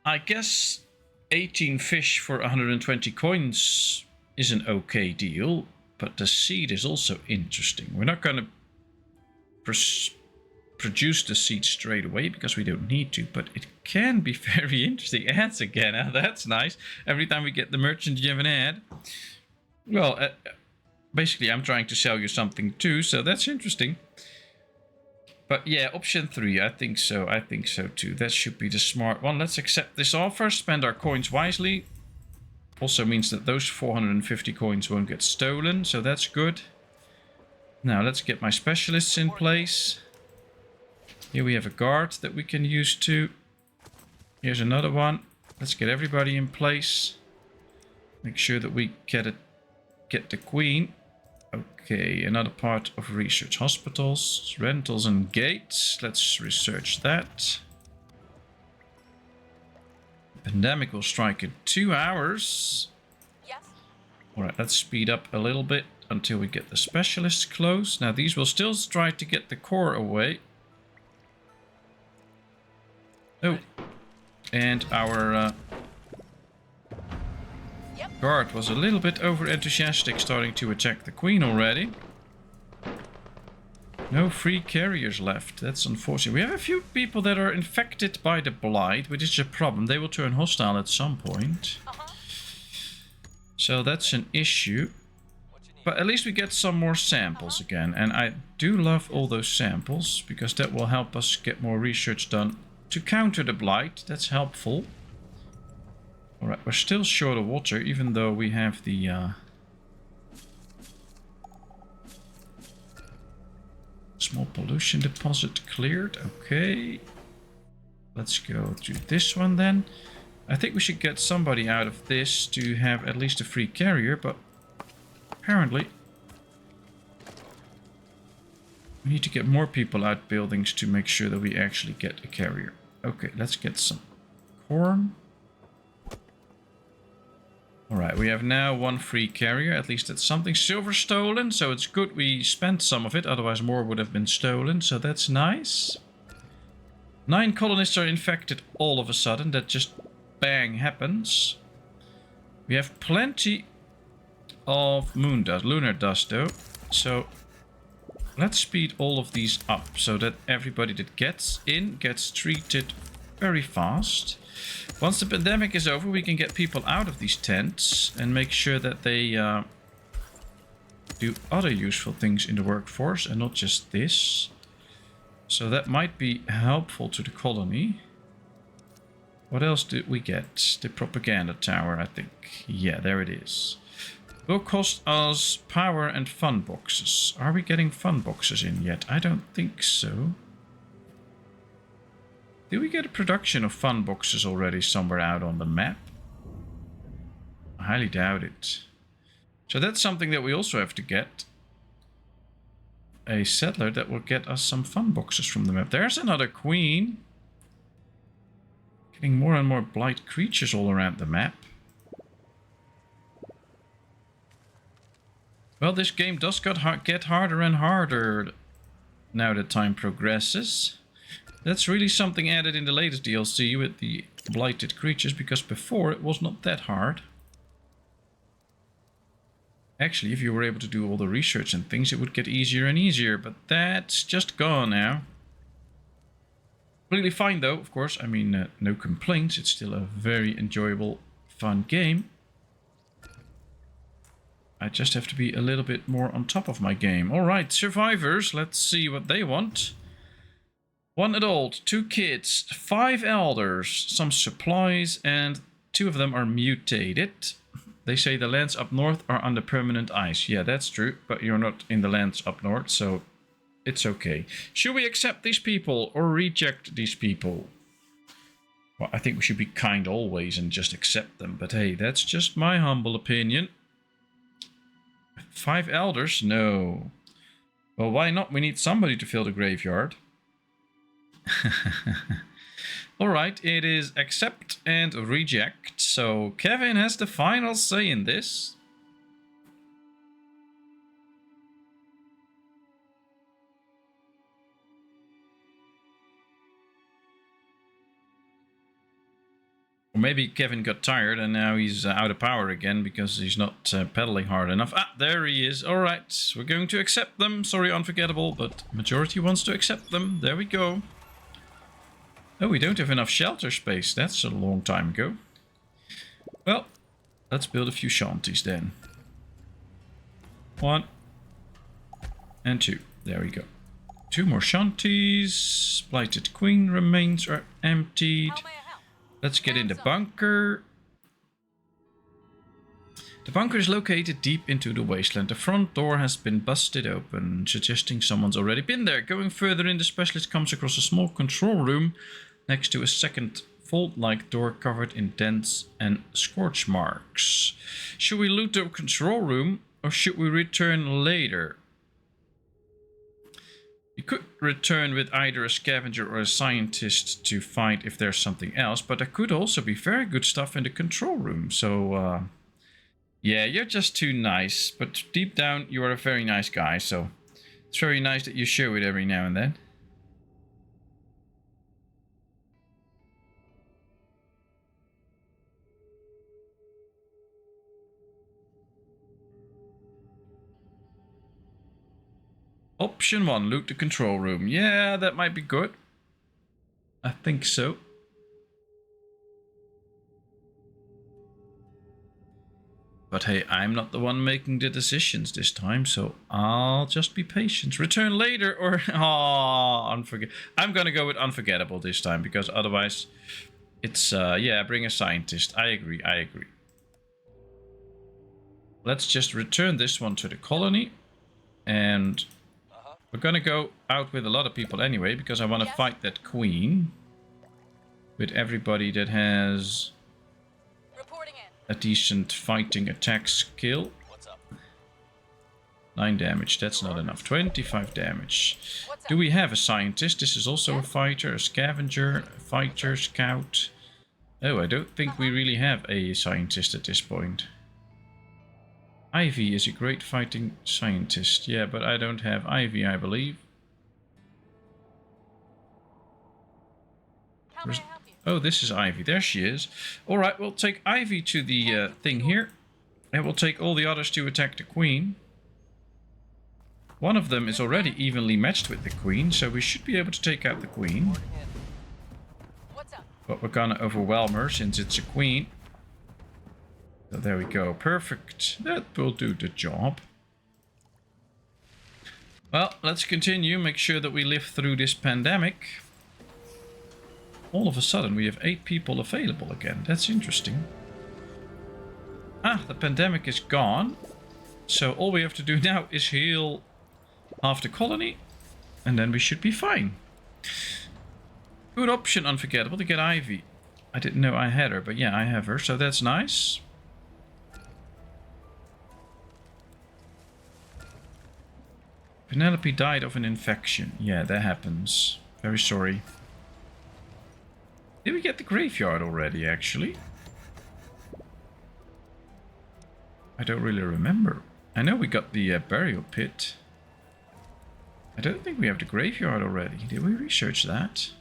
I guess 18 fish for 120 coins is an okay deal. But the seed is also interesting. We're not going to produce the seed straight away because we don't need to. But it can be very interesting. Ads again. Oh, that's nice. Every time we get the merchant, you have an ad. Well, basically, I'm trying to sell you something too. So that's interesting. But yeah, option 3. I think so. I think so too. That should be the smart one. Let's accept this offer. Spend our coins wisely. Also means that those 450 coins won't get stolen, so that's good. Now let's get my specialists in place. Here we have a guard that we can use too. Here's another one. Let's get everybody in place. Make sure that we get the queen. Okay, another part of research. Hospitals, rentals and gates. Let's research that. Pandemic will strike in 2 hours. Yes. Alright, let's speed up a little bit until we get the specialists close. Now these will still try to get the core away. Oh. And our guard was a little bit over enthusiastic, starting to attack the queen already. No free carriers left. That's unfortunate. We have a few people that are infected by the blight, which is a problem. They will turn hostile at some point. So that's an issue. But at least we get some more samples again. And I do love all those samples, because that will help us get more research done to counter the blight. That's helpful. Alright, we're still short of water, even though we have the... small pollution deposit cleared. Okay. Let's go to this one then. I think we should get somebody out of this to have at least a free carrier, but apparently we need to get more people out buildings to make sure that we actually get a carrier. Okay, let's get some corn. Alright, we have now 1 free carrier. At least that's something. Silver stolen, so it's good we spent some of it. Otherwise more would have been stolen, so that's nice. 9 colonists are infected all of a sudden. That just bang happens. We have plenty of moon dust, lunar dust though. So let's speed all of these up so that everybody that gets in gets treated very fast. Once the pandemic is over, we can get people out of these tents and make sure that they do other useful things in the workforce and not just this. So that might be helpful to the colony. What else did we get? The propaganda tower, I think. Yeah, there it is. Will cost us power and fun boxes. Are we getting fun boxes in yet? I don't think so. Did we get a production of fun boxes already somewhere out on the map? I highly doubt it. So that's something that we also have to get. A settler that will get us some fun boxes from the map. There's another queen. Getting more and more blight creatures all around the map. Well, this game does get harder and harder now that time progresses. That's really something added in the latest DLC with the blighted creatures, because before it was not that hard. Actually, if you were able to do all the research and things, it would get easier and easier, but that's just gone now. Completely fine though, of course. I mean, no complaints. It's still a very enjoyable, fun game. I just have to be a little bit more on top of my game. Alright, survivors, let's see what they want. 1 adult, 2 kids, 5 elders, some supplies, and 2 of them are mutated. They say the lands up north are under permanent ice. Yeah, that's true, but you're not in the lands up north, so it's okay. Should we accept these people or reject these people? Well, I think we should be kind always and just accept them, but hey, that's just my humble opinion. 5 elders? No. Well, why not? We need somebody to fill the graveyard. Alright, it is accept and reject. So Kevin has the final say in this. Or maybe Kevin got tired and now he's out of power again because he's not pedaling hard enough. Ah, there he is. Alright, we're going to accept them. Sorry, unforgettable, but majority wants to accept them. There we go. Oh, we don't have enough shelter space. That's a long time ago. Well, let's build a few shanties then. 1 and 2. There we go. 2 more shanties. Blighted Queen remains are emptied. Let's get in the bunker. The bunker is located deep into the wasteland. The front door has been busted open, suggesting someone's already been there. Going further in, the specialist comes across a small control room next to a second vault-like door covered in dents and scorch marks. Should we loot the control room or should we return later? You could return with either a scavenger or a scientist to find if there's something else, but there could also be very good stuff in the control room. So, yeah, you're just too nice, but deep down you are a very nice guy, so it's very nice that you show it every now and then. Option 1, loot the control room. Yeah, that might be good. I think so. But hey, I'm not the one making the decisions this time, so I'll just be patient. Return later or... I'm gonna go with unforgettable this time, because otherwise it's... yeah, bring a scientist. I agree. Let's just return this one to the colony. And... we're gonna go out with a lot of people anyway, because I want to fight that queen. With everybody that has a decent fighting attack skill. What's up? 9 damage, that's not enough. 25 damage. Do we have a scientist? This is also a fighter, a scavenger, a fighter, scout. Oh, I don't think we really have a scientist at this point. Ivy is a great fighting scientist. Yeah, but I don't have Ivy, I believe. How may I help you? Oh, this is Ivy. There she is. Alright, we'll take Ivy to the thing here. And we'll take all the others to attack the queen. One of them is already evenly matched with the queen, so we should be able to take out the queen. What's up? But we're gonna overwhelm her since it's a queen. So there we go. Perfect. That will do the job. Well, let's continue. Make sure that we live through this pandemic. All of a sudden, we have 8 people available again. That's interesting. Ah, the pandemic is gone. So all we have to do now is heal half the colony. And then we should be fine. Good option, unforgettable, to get Ivy. I didn't know I had her, but yeah, I have her. So that's nice. Penelope died of an infection. Yeah, that happens. Very sorry. Did we get the graveyard already, actually? I don't really remember. I know we got the burial pit. I don't think we have the graveyard already. Did we research that?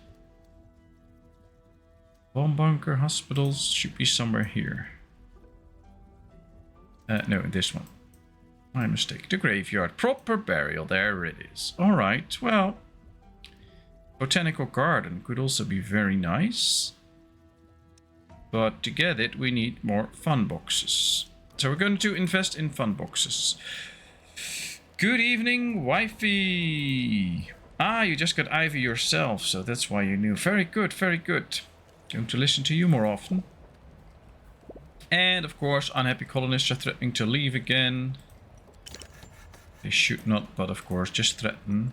Bomb bunker, hospitals should be somewhere here. No, this one. My mistake. The graveyard. Proper burial. There it is. Alright, well. Botanical garden could also be very nice. But to get it, we need more fun boxes. So we're going to invest in fun boxes. Good evening, wifey. Ah, you just got Ivy yourself, so that's why you knew. Very good, very good. Going to listen to you more often. And of course, unhappy colonists are threatening to leave again. They should not, but of course, just threaten.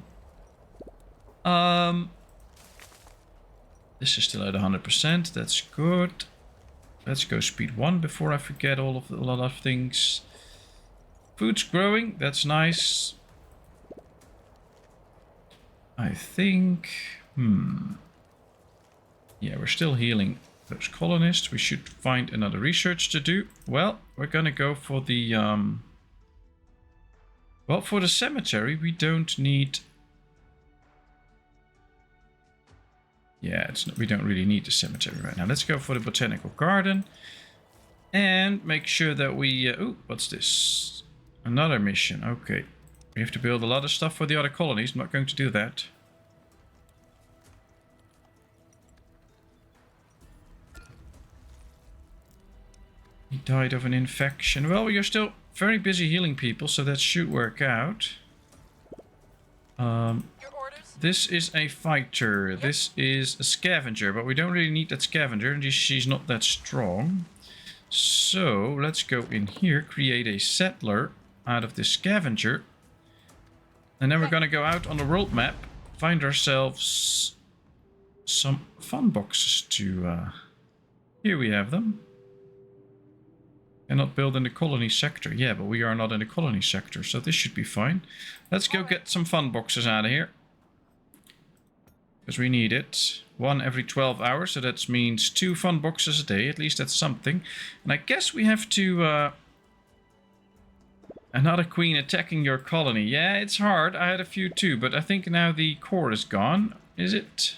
This is still at 100%. That's good. Let's go speed 1 before I forget a lot of things. Food's growing. That's nice. I think... Yeah, we're still healing those colonists. We should find another research to do. Well, we're gonna go for the... Well, for the cemetery, we don't need... Yeah, we don't really need the cemetery right now. Let's go for the botanical garden. And make sure that we... oh, what's this? Another mission. Okay. We have to build a lot of stuff for the other colonies. I'm not going to do that. He died of an infection. Well, we are still very busy healing people, so that should work out. This is a fighter. Yep. This is a scavenger, but we don't really need that scavenger, and she's not that strong. So let's go in here, create a settler out of this scavenger. And then we're going to go out on the world map, find ourselves some fun boxes to... Here we have them. Cannot build in the colony sector. Yeah, but we are not in the colony sector, so this should be fine. Let's go get some fun boxes out of here. Because we need it. 1 every 12 hours, so that means 2 fun boxes a day. At least that's something. And I guess we have to... Another queen attacking your colony. Yeah, it's hard. I had a few too, but I think now the core is gone. Is it?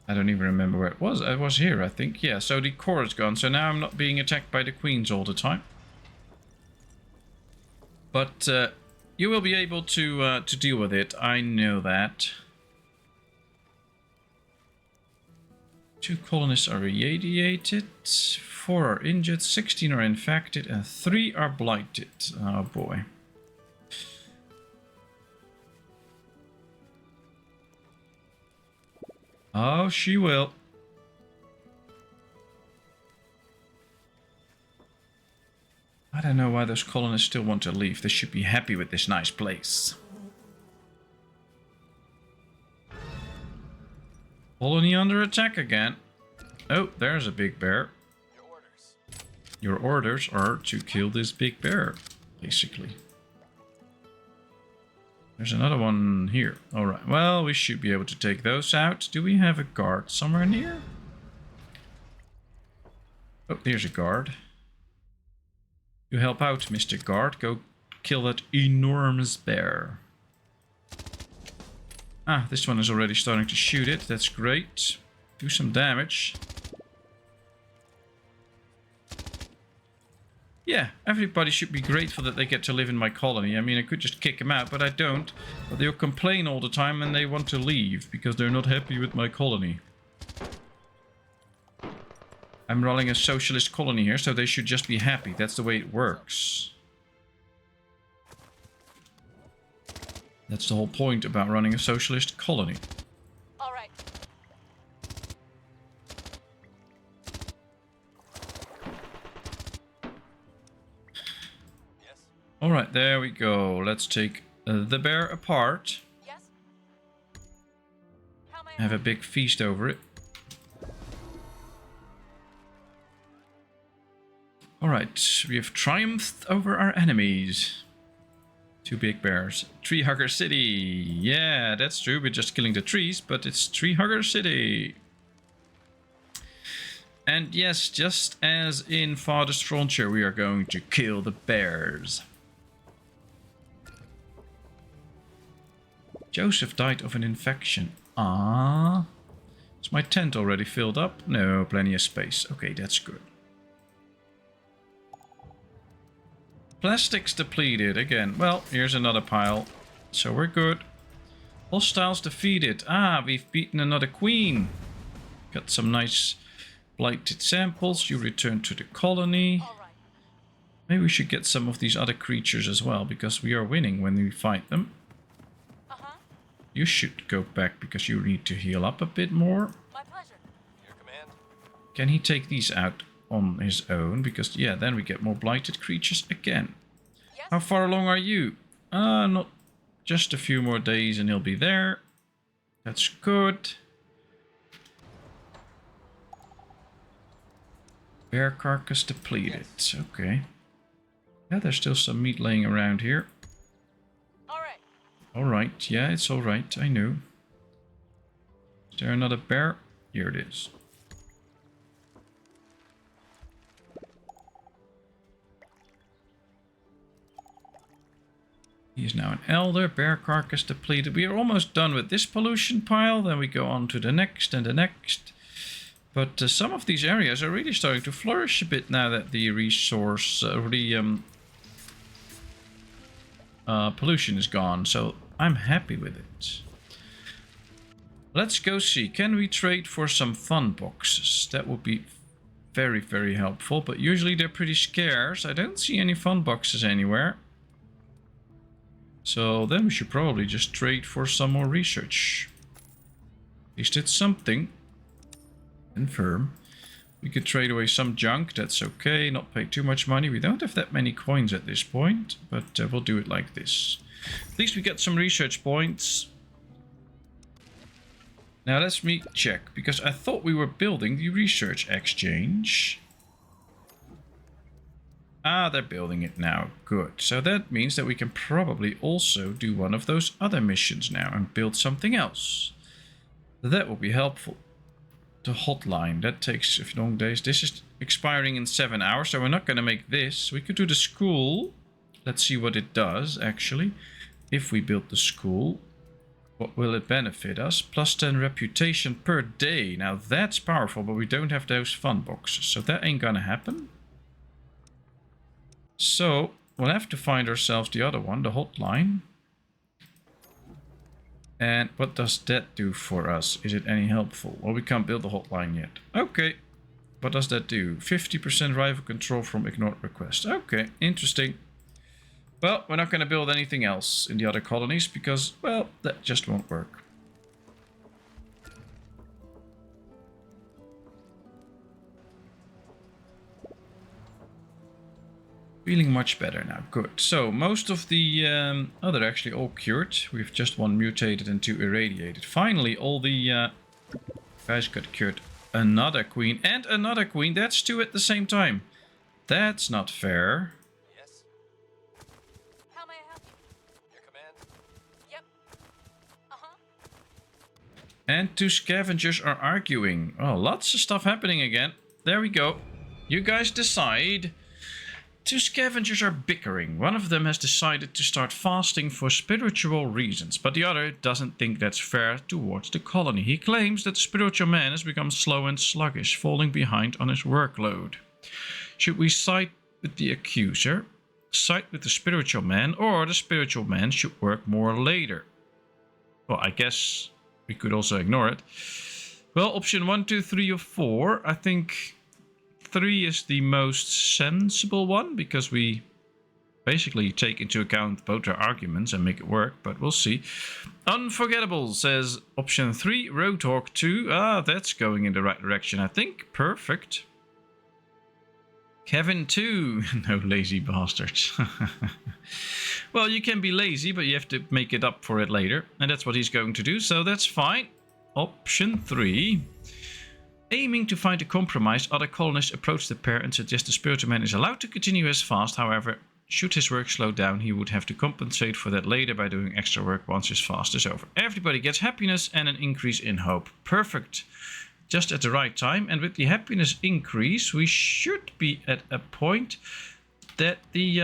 I don't even remember where it was. It was here, I think. Yeah, so the core is gone. So now I'm not being attacked by the queens all the time. But you will be able to deal with it. I know that. 2 colonists are irradiated. 4 are injured. 16 are infected. And 3 are blighted. Oh boy. Oh, she will. I don't know why those colonists still want to leave. They should be happy with this nice place. Colony under attack again. Oh, there's a big bear. Your orders are to kill this big bear, basically. There's another one here. Alright, well, we should be able to take those out. Do we have a guard somewhere near? Oh, there's a guard. You help out, Mr. Guard. Go kill that enormous bear. Ah, this one is already starting to shoot it. That's great. Do some damage. Yeah, everybody should be grateful that they get to live in my colony. I mean, I could just kick them out, but I don't. But they'll complain all the time and they want to leave because they're not happy with my colony. I'm running a socialist colony here, so they should just be happy. That's the way it works. That's the whole point about running a socialist colony. All right. Yes. All right, there we go. Let's take the bear apart. Yes. Have a big feast over it. Alright, we have triumphed over our enemies. 2 big bears. Tree Hugger City. Yeah, that's true. We're just killing the trees, but it's Tree Hugger City. And yes, just as in Farthest Frontier, we are going to kill the bears. Joseph died of an infection. Ah. Is my tent already filled up? No, plenty of space. Okay, that's good. Plastics depleted again. Well, here's another pile. So we're good. Hostiles defeated. Ah, we've beaten another queen. Got some nice blighted samples. You return to the colony. Maybe we should get some of these other creatures as well, because we are winning when we fight them. You should go back because you need to heal up a bit more. My pleasure. Your command. Can he take these out on his own? Because, yeah, then we get more blighted creatures again. Yes. How far along are you? Not just a few more days and he'll be there. That's good. Bear carcass depleted. Yes. Okay. Yeah, there's still some meat laying around here. Alright. Alright, yeah, it's alright, I know. Is there another bear? Here it is. He is now an elder, bear carcass depleted. We are almost done with this pollution pile, then we go on to the next and the next. But some of these areas are really starting to flourish a bit now that the resource, pollution is gone, so I'm happy with it. Let's go see, can we trade for some fun boxes? That would be very, very helpful, but usually they're pretty scarce. I don't see any fun boxes anywhere. So then we should probably just trade for some more research. At least it's something. Confirm. We could trade away some junk, that's okay, not pay too much money. We don't have that many coins at this point, but we'll do it like this. At least we get some research points. Now let's check, because I thought we were building the research exchange. Ah, they're building it now. Good. So that means that we can probably also do one of those other missions now and build something else. That will be helpful. The hotline, that takes a long days. This is expiring in 7 hours, so we're not going to make this. We could do the school. Let's see what it does, actually. If we build the school, what will it benefit us? Plus 10 reputation per day. Now that's powerful, but we don't have those fun boxes, so that ain't gonna happen. So we'll have to find ourselves the other one, the hotline. And what does that do for us? Is it any helpful? Well, we can't build a hotline yet. Okay. What does that do? 50% rival control from ignored requests. Okay, interesting. Well, we're not going to build anything else in the other colonies because, well, that just won't work. Feeling much better now. Good. So, most of the... they're actually all cured. We've just one mutated and two irradiated. Finally, all the guys got cured. Another queen and another queen. That's two at the same time. That's not fair. Yes. How may I help you? Your command? Yep. And two scavengers are arguing. Oh, lots of stuff happening again. There we go. You guys decide. Two scavengers are bickering. One of them has decided to start fasting for spiritual reasons, but the other doesn't think that's fair towards the colony. He claims that the spiritual man has become slow and sluggish, falling behind on his workload. Should we side with the accuser, side with the spiritual man, or the spiritual man should work more later? Well, I guess we could also ignore it. Well, option 1, 2, 3, or 4. I think 3 is the most sensible one because we basically take into account both their arguments and make it work, but we'll see. Unforgettable says option 3, Roadhog 2. Ah, that's going in the right direction, I think. Perfect. Kevin 2. No lazy bastards. Well, you can be lazy, but you have to make it up for it later. And that's what he's going to do, so that's fine. Option 3. Aiming to find a compromise, other colonists approach the pair and suggest the spiritual man is allowed to continue his fast. However, should his work slow down, he would have to compensate for that later by doing extra work once his fast is over. Everybody gets happiness and an increase in hope. Perfect. Just at the right time. And with the happiness increase, we should be at a point that the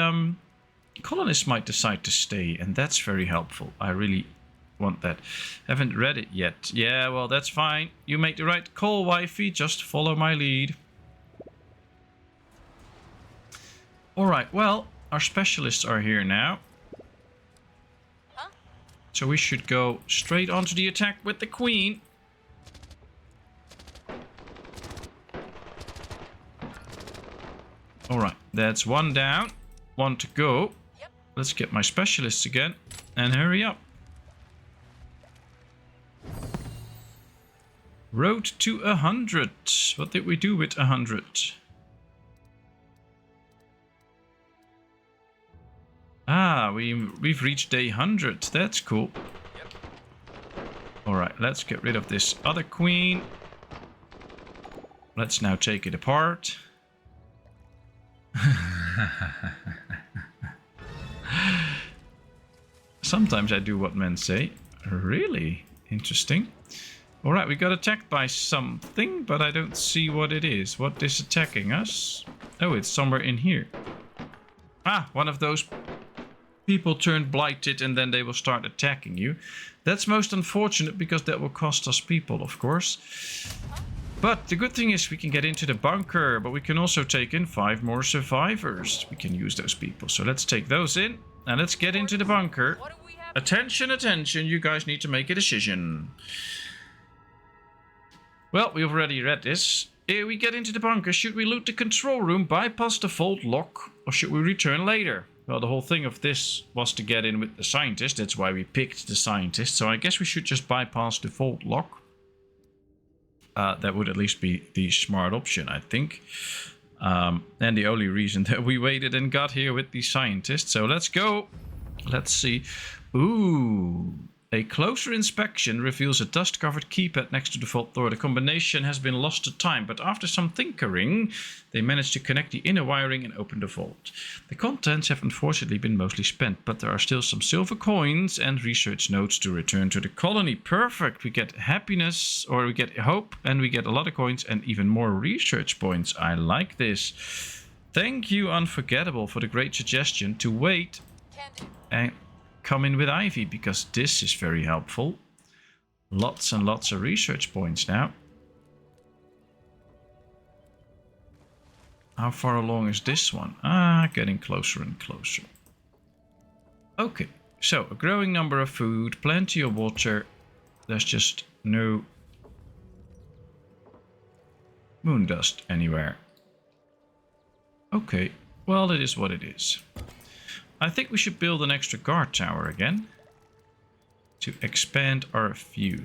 colonists might decide to stay. And that's very helpful. I really want that. Haven't read it yet. Yeah, well, that's fine. You make the right call, wifey. Just follow my lead. Alright, well, our specialists are here now. Huh? So we should go straight onto the attack with the queen. Alright, That's one down. One to go. Yep. Let's get my specialists again. And hurry up. Road to 100. What did we do with 100? Ah, we've reached day 100. That's cool. Yep. Alright, let's get rid of this other queen. Let's now take it apart. Sometimes I do what men say. Really? Interesting. Alright, we got attacked by something, but I don't see what it is. What is attacking us? Oh, it's somewhere in here. Ah, one of those people turned blighted and then they will start attacking you. That's most unfortunate because that will cost us people, of course. But the good thing is we can get into the bunker, but we can also take in 5 more survivors. We can use those people. So let's take those in and let's get into the bunker. What do we have? Attention, attention, you guys need to make a decision. Well, we've already read this. Here we get into the bunker. Should we loot the control room, bypass the vault lock, or should we return later? Well, the whole thing of this was to get in with the scientist. That's why we picked the scientist. So I guess we should just bypass the vault lock. That would at least be the smart option, I think. And the only reason that we waited and got here with the scientist. So let's go. Let's see. Ooh. A closer inspection reveals a dust-covered keypad next to the vault door. The combination has been lost to time, but after some tinkering, they managed to connect the inner wiring and open the vault. The contents have unfortunately been mostly spent, but there are still some silver coins and research notes to return to the colony. Perfect! We get happiness, or we get hope, and we get a lot of coins and even more research points. I like this. Thank you, Unforgettable, for the great suggestion to wait Can do. and come in with Ivy, because this is very helpful. Lots and lots of research points now. How far along is this one? Ah, getting closer and closer. Okay, so a growing number of food, plenty of water. There's just no moon dust anywhere. Okay, well, it is what it is. I think we should build an extra guard tower again to expand our view.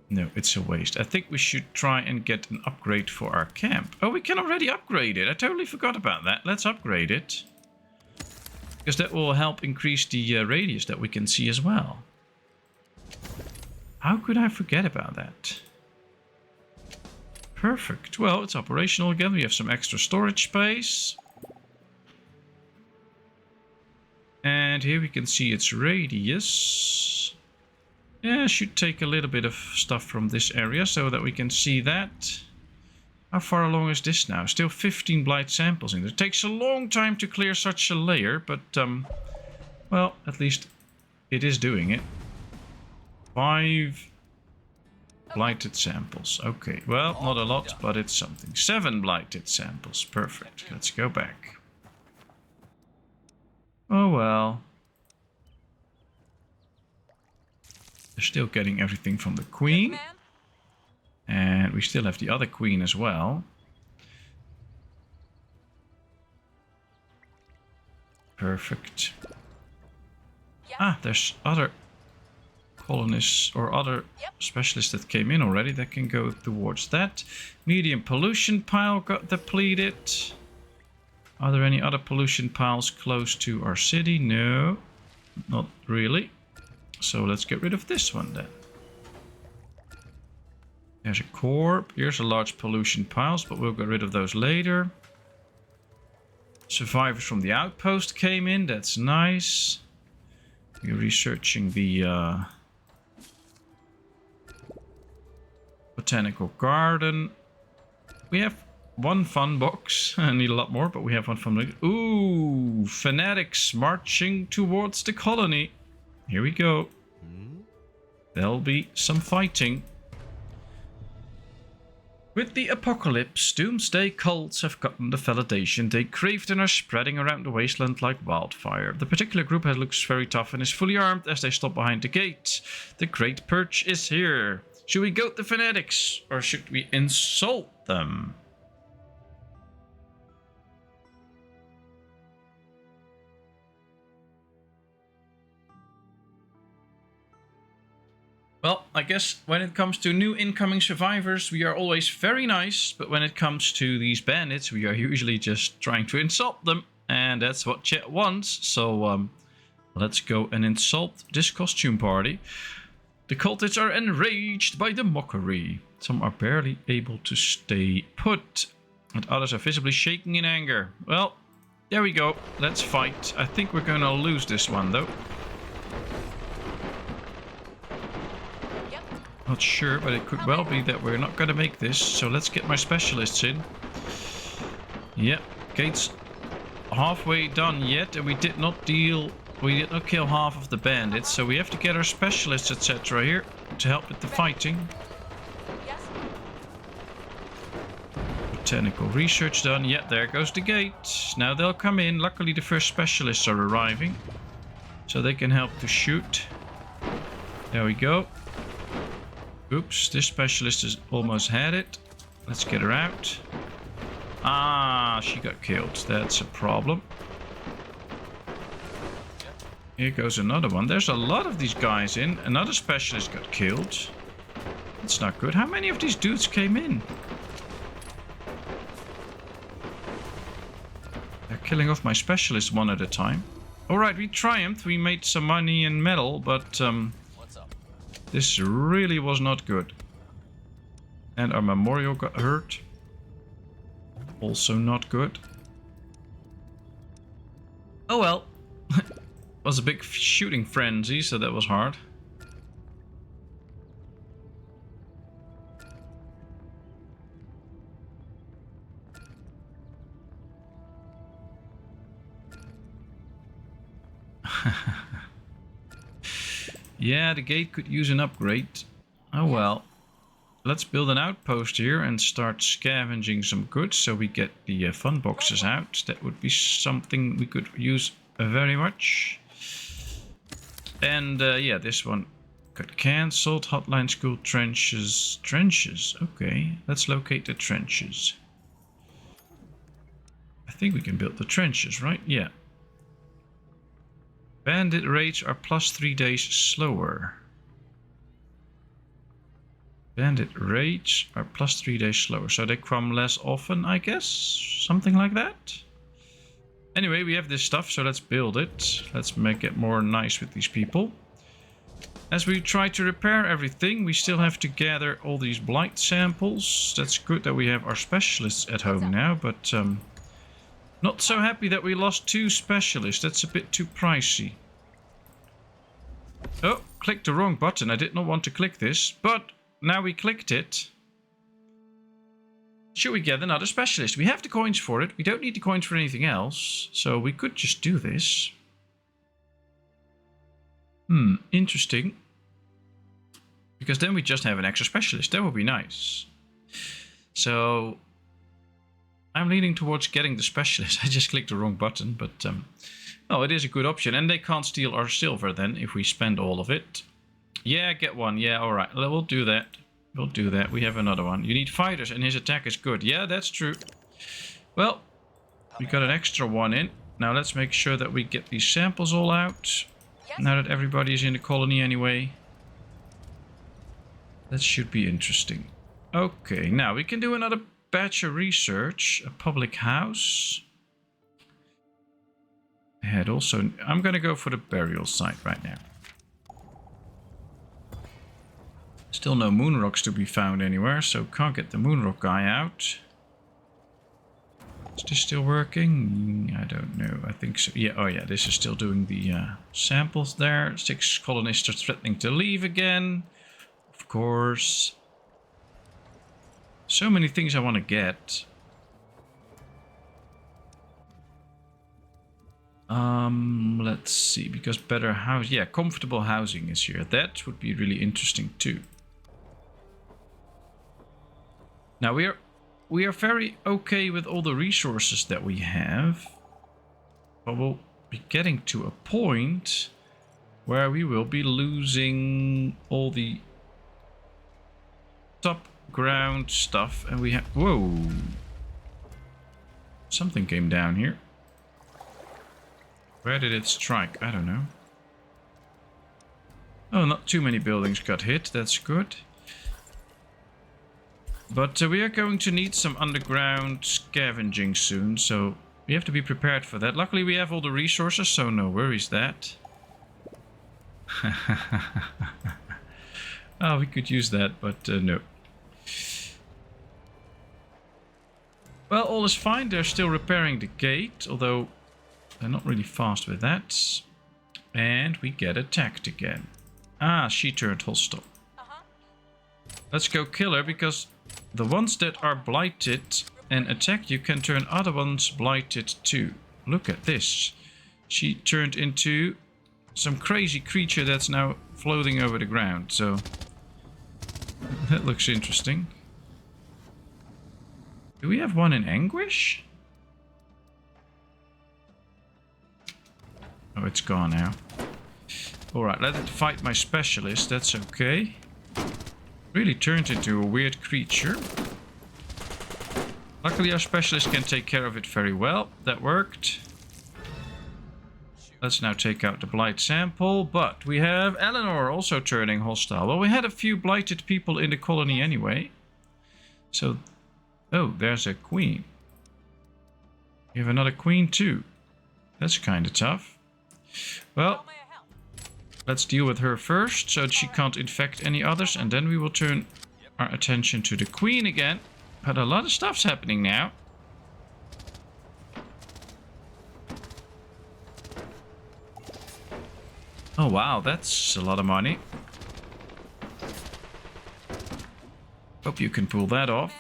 No, it's a waste. I think we should try and get an upgrade for our camp. Oh, we can already upgrade it. I totally forgot about that. Let's upgrade it. Because that will help increase the radius that we can see as well. How could I forget about that? Perfect. Well, it's operational again. We have some extra storage space. And here we can see its radius. Yeah, I should take a little bit of stuff from this area so that we can see that. How far along is this now? Still 15 blight samples in there. It takes a long time to clear such a layer, but well, at least it is doing it. 5 blighted samples. Okay, well, not a lot, but it's something. 7 blighted samples. Perfect. Let's go back. Oh well. They're still getting everything from the queen. And we still have the other queen as well. Perfect. Ah, there's other colonists or other specialists that came in already that can go towards that. Medium pollution pile got depleted. Are there any other pollution piles close to our city? No, not really. So let's get rid of this one then. There's a corp. Here's a large pollution piles, but we'll get rid of those later. Survivors from the outpost came in. That's nice. We're researching the botanical garden. We have one fun box. I need a lot more, but we have one fun box. Ooh, fanatics marching towards the colony. Here we go. There'll be some fighting. With the apocalypse, Doomsday cults have gotten the validation they craved and are spreading around the wasteland like wildfire. The particular group looks very tough and is fully armed as they stop behind the gate. The Great Purge is here. Should we goad the fanatics or should we insult them? Well, I guess when it comes to new incoming survivors, we are always very nice. But when it comes to these bandits, we are usually just trying to insult them. And that's what chat wants. So let's go and insult this costume party. The cultists are enraged by the mockery. Some are barely able to stay put, and others are visibly shaking in anger. Well, there we go. Let's fight. I think we're going to lose this one, though. Yep. Not sure, but it could well be that we're not going to make this. So let's get my specialists in. Yep, gate's halfway done yet, and we did not kill half of the bandits, so we have to get our specialists, etc. here to help with the fighting. Yes. Botanical research done. Yeah, there goes the gate. Now they'll come in. Luckily the first specialists are arriving, so they can help to shoot. There we go. Oops, this specialist has almost had it. Let's get her out. Ah, she got killed. That's a problem. Here goes another one. There's a lot of these guys in. Another specialist got killed. That's not good. How many of these dudes came in? They're killing off my specialists one at a time. Alright, we triumphed. We made some money and metal, but What's up? this really was not good. And our memorial got hurt. Also not good. Oh well. Was a big shooting frenzy, so that was hard. Yeah, the gate could use an upgrade. Oh well. Let's build an outpost here and start scavenging some goods so we get the fun boxes out. That would be something we could use very much. And yeah, this one got cancelled. Hotline school trenches. Trenches, okay. Let's locate the trenches. I think we can build the trenches, right? Yeah. Bandit raids are plus 3 days slower. Bandit raids are plus 3 days slower. So they come less often, I guess? Something like that? Anyway, we have this stuff, so let's build it. Let's make it more nice with these people. As we try to repair everything, we still have to gather all these blight samples. That's good that we have our specialists at home now, but not so happy that we lost 2 specialists. That's a bit too pricey. Oh, clicked the wrong button. I did not want to click this, but now we clicked it. Should we get another specialist? We have the coins for it. We don't need the coins for anything else. So we could just do this. Interesting. Because then we just have an extra specialist. That would be nice. So I'm leaning towards getting the specialist. I just clicked the wrong button. But oh, it is a good option. And they can't steal our silver then if we spend all of it. Yeah, get one. Yeah, alright. We'll do that. We'll do that. We have another one. You need fighters and his attack is good. Yeah, that's true. Well, we got an extra one in. Now let's make sure that we get these samples all out. Yes. Now that everybody is in the colony anyway. That should be interesting. Okay, now we can do another batch of research. A public house. I had also... I'm going to go for the burial site right now. Still no moon rocks to be found anywhere, so can't get the moon rock guy out. Is this still working? I don't know. I think so. Yeah, oh yeah, this is still doing the samples there. 6 colonists are threatening to leave again. Of course. So many things I want to get. Let's see, because better house, yeah, comfortable housing is here. That would be really interesting too. Now we are very okay with all the resources that we have, but we'll be getting to a point where we will be losing all the top ground stuff, and we have... Whoa! Something came down here. Where did it strike? I don't know. Oh, not too many buildings got hit. That's good. But we are going to need some underground scavenging soon, so we have to be prepared for that. Luckily, we have all the resources, so no worries that. Oh, we could use that, but no. Well, all is fine. They're still repairing the gate, although they're not really fast with that. And we get attacked again. Ah, she turned hostile. Let's go kill her, because the ones that are blighted and attack you can turn other ones blighted too. Look at this. She turned into some crazy creature that's now floating over the ground, so that looks interesting. Do we have one in anguish? Oh, it's gone now. Alright, let it fight my specialist, that's okay. Really turned into a weird creature. Luckily our specialist can take care of it very well. That worked. Let's now take out the blight sample, but we have Eleanor also turning hostile. Well, we had a few blighted people in the colony anyway. So, oh, there's a queen. We have another queen too. That's kind of tough. Well, let's deal with her first, so she can't infect any others, and then we will turn our attention to the queen again. But a lot of stuff's happening now. Oh wow, that's a lot of money. Hope you can pull that off.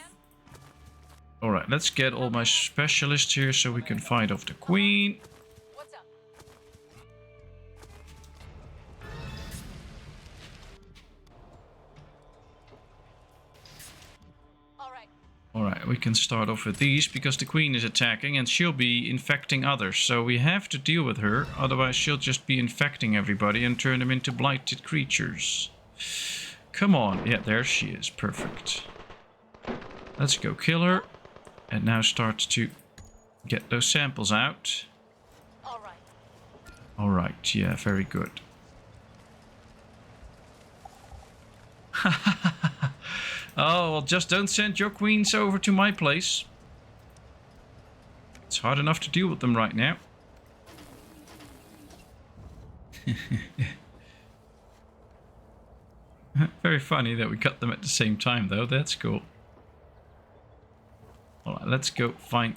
Alright, let's get all my specialists here so we can fight off the queen. What's up? Alright, we can start off with these because the queen is attacking and she'll be infecting others. So we have to deal with her, otherwise she'll just be infecting everybody and turn them into blighted creatures. Come on. Yeah, there she is. Perfect. Let's go kill her. And now start to get those samples out. Alright, yeah, very good. Oh, well, just don't send your queens over to my place. It's hard enough to deal with them right now. Very funny that we cut them at the same time, though. That's cool. Alright, let's go find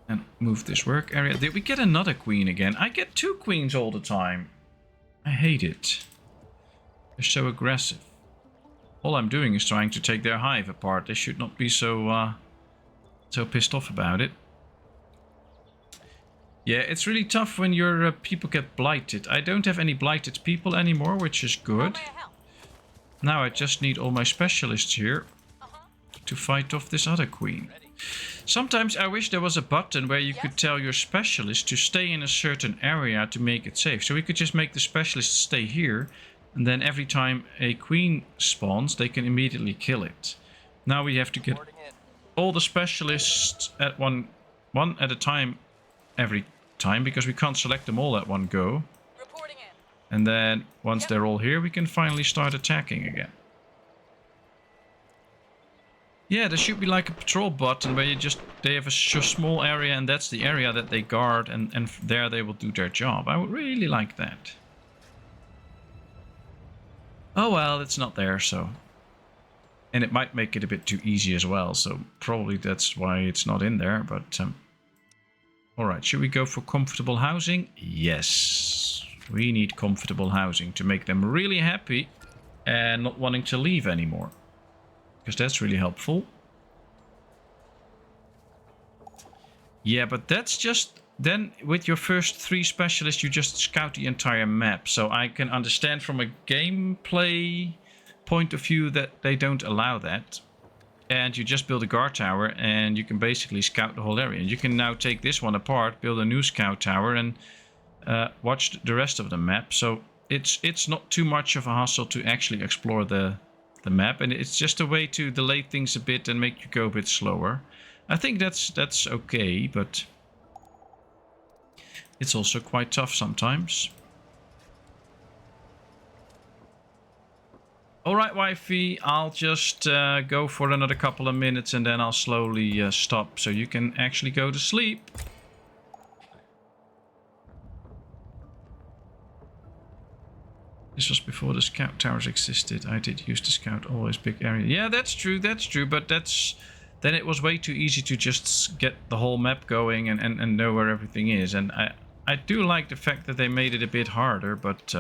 and move this work area. Did we get another queen again? I get 2 queens all the time. I hate it. They're so aggressive. All I'm doing is trying to take their hive apart. They should not be so pissed off about it. Yeah, it's really tough when your people get blighted. I don't have any blighted people anymore, which is good. Now I just need all my specialists here to fight off this other queen. Sometimes I wish there was a button where you could tell your specialist to stay in a certain area to make it safe. So we could just make the specialist stay here. And then every time a queen spawns, they can immediately kill it. Now we have to get all the specialists at one at a time every time, because we can't select them all at one go. And then once they're all here, we can finally start attacking again. Yeah, there should be like a patrol button where they have a small area and that's the area that they guard, and there they will do their job. I would really like that. Oh well, it's not there, so... And it might make it a bit too easy as well, so probably that's why it's not in there, but... Alright, should we go for comfortable housing? Yes. We need comfortable housing to make them really happy and not wanting to leave anymore. Because that's really helpful. Yeah, but that's just... Then, with your first 3 specialists, you just scout the entire map. So I can understand from a gameplay point of view that they don't allow that. And you just build a guard tower and you can basically scout the whole area. And you can now take this one apart, build a new scout tower and watch the rest of the map. So it's not too much of a hassle to actually explore the map. And it's just a way to delay things a bit and make you go a bit slower. I think that's okay, but... It's also quite tough sometimes. Alright, wifey, I'll just go for another couple of minutes and then I'll slowly stop so you can actually go to sleep. This was before the scout towers existed. I did use the scout, always big area. Yeah, that's true, but then it was way too easy to just get the whole map going and know where everything is. And I do like the fact that they made it a bit harder, but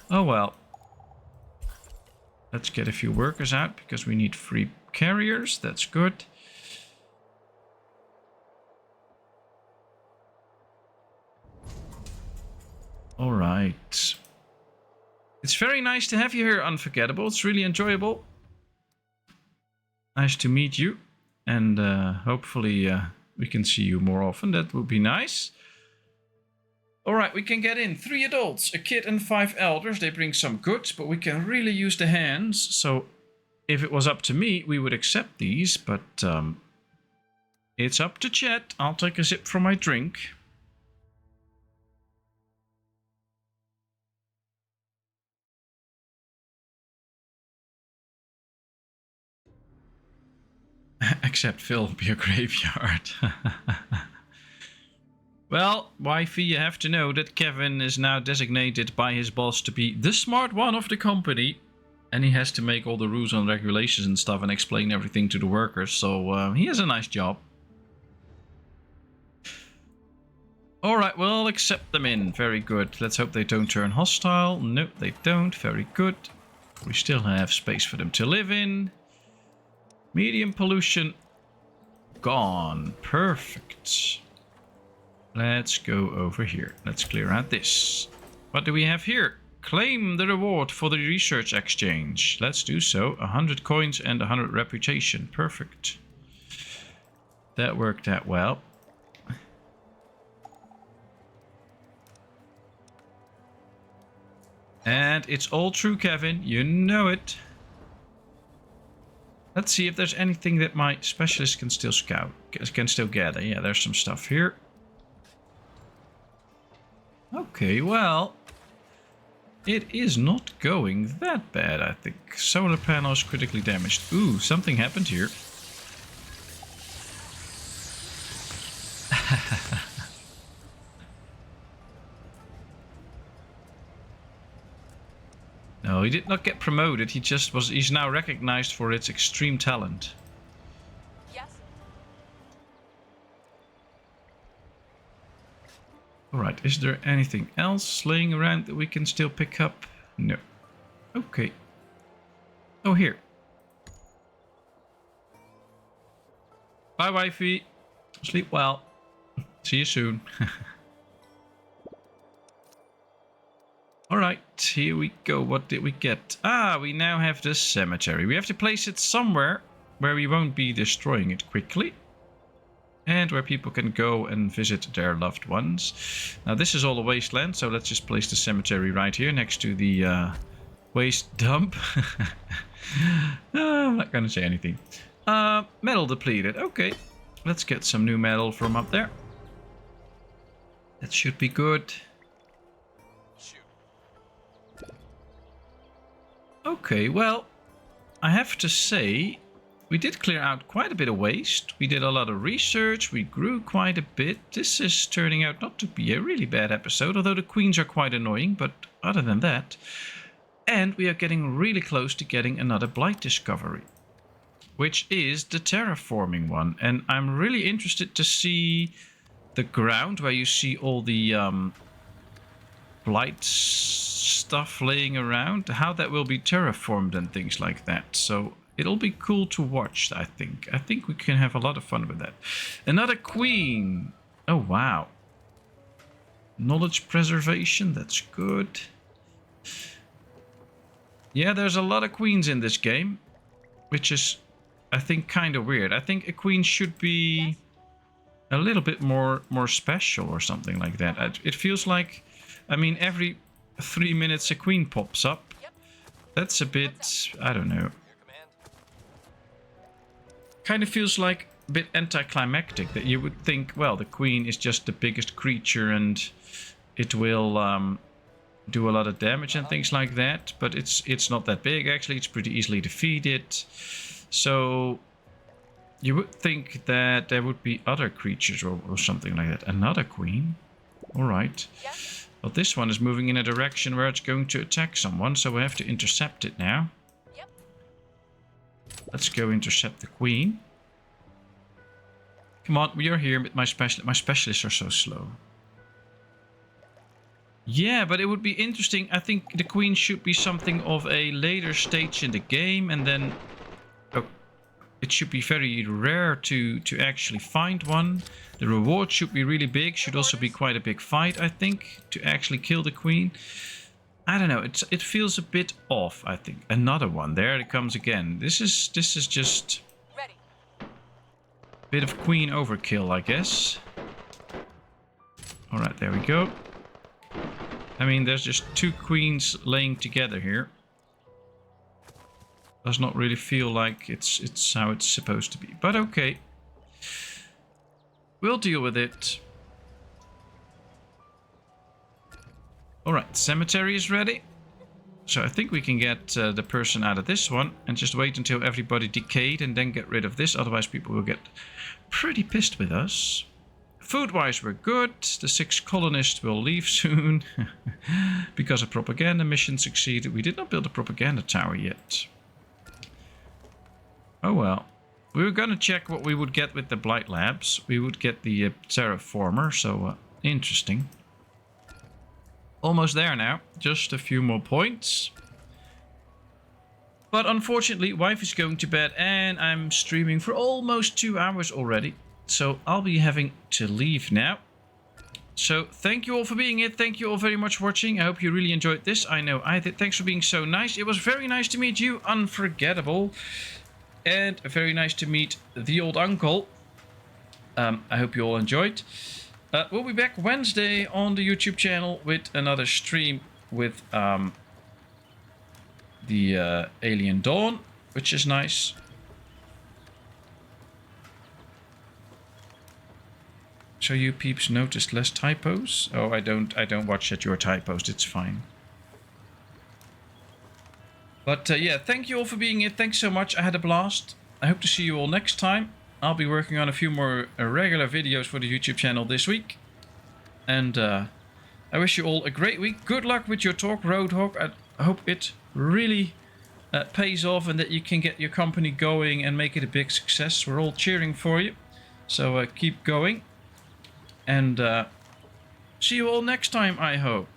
oh well. Let's get a few workers out because we need free carriers. That's good. All right. It's very nice to have you here, Unforgettable. It's really enjoyable. Nice to meet you. And hopefully we can see you more often. That would be nice. Alright, we can get in 3 adults, a kid and 5 elders. They bring some goods, but we can really use the hands. So if it was up to me, we would accept these. But it's up to Chet. I'll take a sip from my drink. Except Phil will be a graveyard. Well, wifey, you have to know that Kevin is now designated by his boss to be the smart one of the company. And he has to make all the rules and regulations and stuff and explain everything to the workers. So he has a nice job. Alright, well, accept them in. Very good. Let's hope they don't turn hostile. No, they don't. Very good. We still have space for them to live in. Medium pollution. Gone. Perfect. Let's go over here. Let's clear out this. What do we have here? Claim the reward for the research exchange. Let's do so. 100 coins and 100 reputation. Perfect. That worked out well. And it's all true, Kevin. You know it. Let's see if there's anything that my specialist can still scout. Can still gather. Yeah, there's some stuff here. Okay, well, it is not going that bad, I think. Solar panels critically damaged. Ooh, something happened here. No, he did not get promoted. He's now recognized for its extreme talent. Alright, is there anything else laying around that we can still pick up? No. Okay. Oh, here. Bye, wifey. Sleep well. See you soon. Alright, here we go. What did we get? Ah, we now have the cemetery. We have to place it somewhere where we won't be destroying it quickly. And where people can go and visit their loved ones. Now this is all a wasteland, so let's just place the cemetery right here next to the waste dump. I'm not going to say anything. Metal depleted. Okay, let's get some new metal from up there. That should be good. Okay, well, I have to say, we did clear out quite a bit of waste. We did a lot of research. We grew quite a bit. This is turning out not to be a really bad episode, although the queens are quite annoying, but other than that. And we are getting really close to getting another blight discovery, which is the terraforming one. And I'm really interested to see the ground where you see all the blight stuff laying around, how that will be terraformed and things like that. So it'll be cool to watch, I think. I think we can have a lot of fun with that. Another queen. Oh, wow. Knowledge preservation. That's good. Yeah, there's a lot of queens in this game, which is, I think, kind of weird. I think a queen should be a little bit more special or something like that. It feels like, I mean, every 3 minutes a queen pops up. That's a bit, I don't know. Kind of feels like a bit anticlimactic, that you would think, well, the queen is just the biggest creature and it will do a lot of damage and things like that, but it's not that big actually. It's pretty easily defeated. So you would think that there would be other creatures or something like that. Another queen. All right. Yeah. Well, this one is moving in a direction where it's going to attack someone, so we have to intercept it now. Yep. Let's go intercept the queen. Come on, we are here, but my specialists are so slow. Yeah, but it would be interesting. I think the queen should be something of a later stage in the game, and then it should be very rare to actually find one. The reward should be really big. Should also be quite a big fight, I think, to actually kill the queen. I don't know. It feels a bit off, I think. Another one. There it comes again. This is just Ready. a bit of queen overkill, I guess. All right, there we go. I mean, there's just two queens laying together here. Does not really feel like it's how it's supposed to be. But okay. We'll deal with it. Alright, cemetery is ready. So I think we can get the person out of this one. And just wait until everybody decayed and then get rid of this. Otherwise people will get pretty pissed with us. Food-wise we're good. The 6 colonists will leave soon. Because a propaganda mission succeeded. We did not build a propaganda tower yet. Oh well. We were gonna check what we would get with the Blight Labs. We would get the Terraformer, so interesting. Almost there now. Just a few more points. But unfortunately, wife is going to bed and I'm streaming for almost 2 hours already. So I'll be having to leave now. So thank you all for being here. Thank you all very much for watching. I hope you really enjoyed this. I know I did. Thanks for being so nice. It was very nice to meet you. Unforgettable. And very nice to meet the old uncle. I hope you all enjoyed. We'll be back Wednesday on the YouTube channel with another stream with the Alien Dawn, which is nice. So you peeps noticed less typos? Oh, I don't watch at your typos. It's fine. But yeah, thank you all for being here. Thanks so much. I had a blast. I hope to see you all next time. I'll be working on a few more regular videos for the YouTube channel this week. And I wish you all a great week. Good luck with your talk, Roadhog. I hope it really pays off and that you can get your company going and make it a big success. We're all cheering for you. So keep going. And see you all next time, I hope.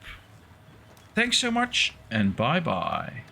Thanks so much and bye-bye.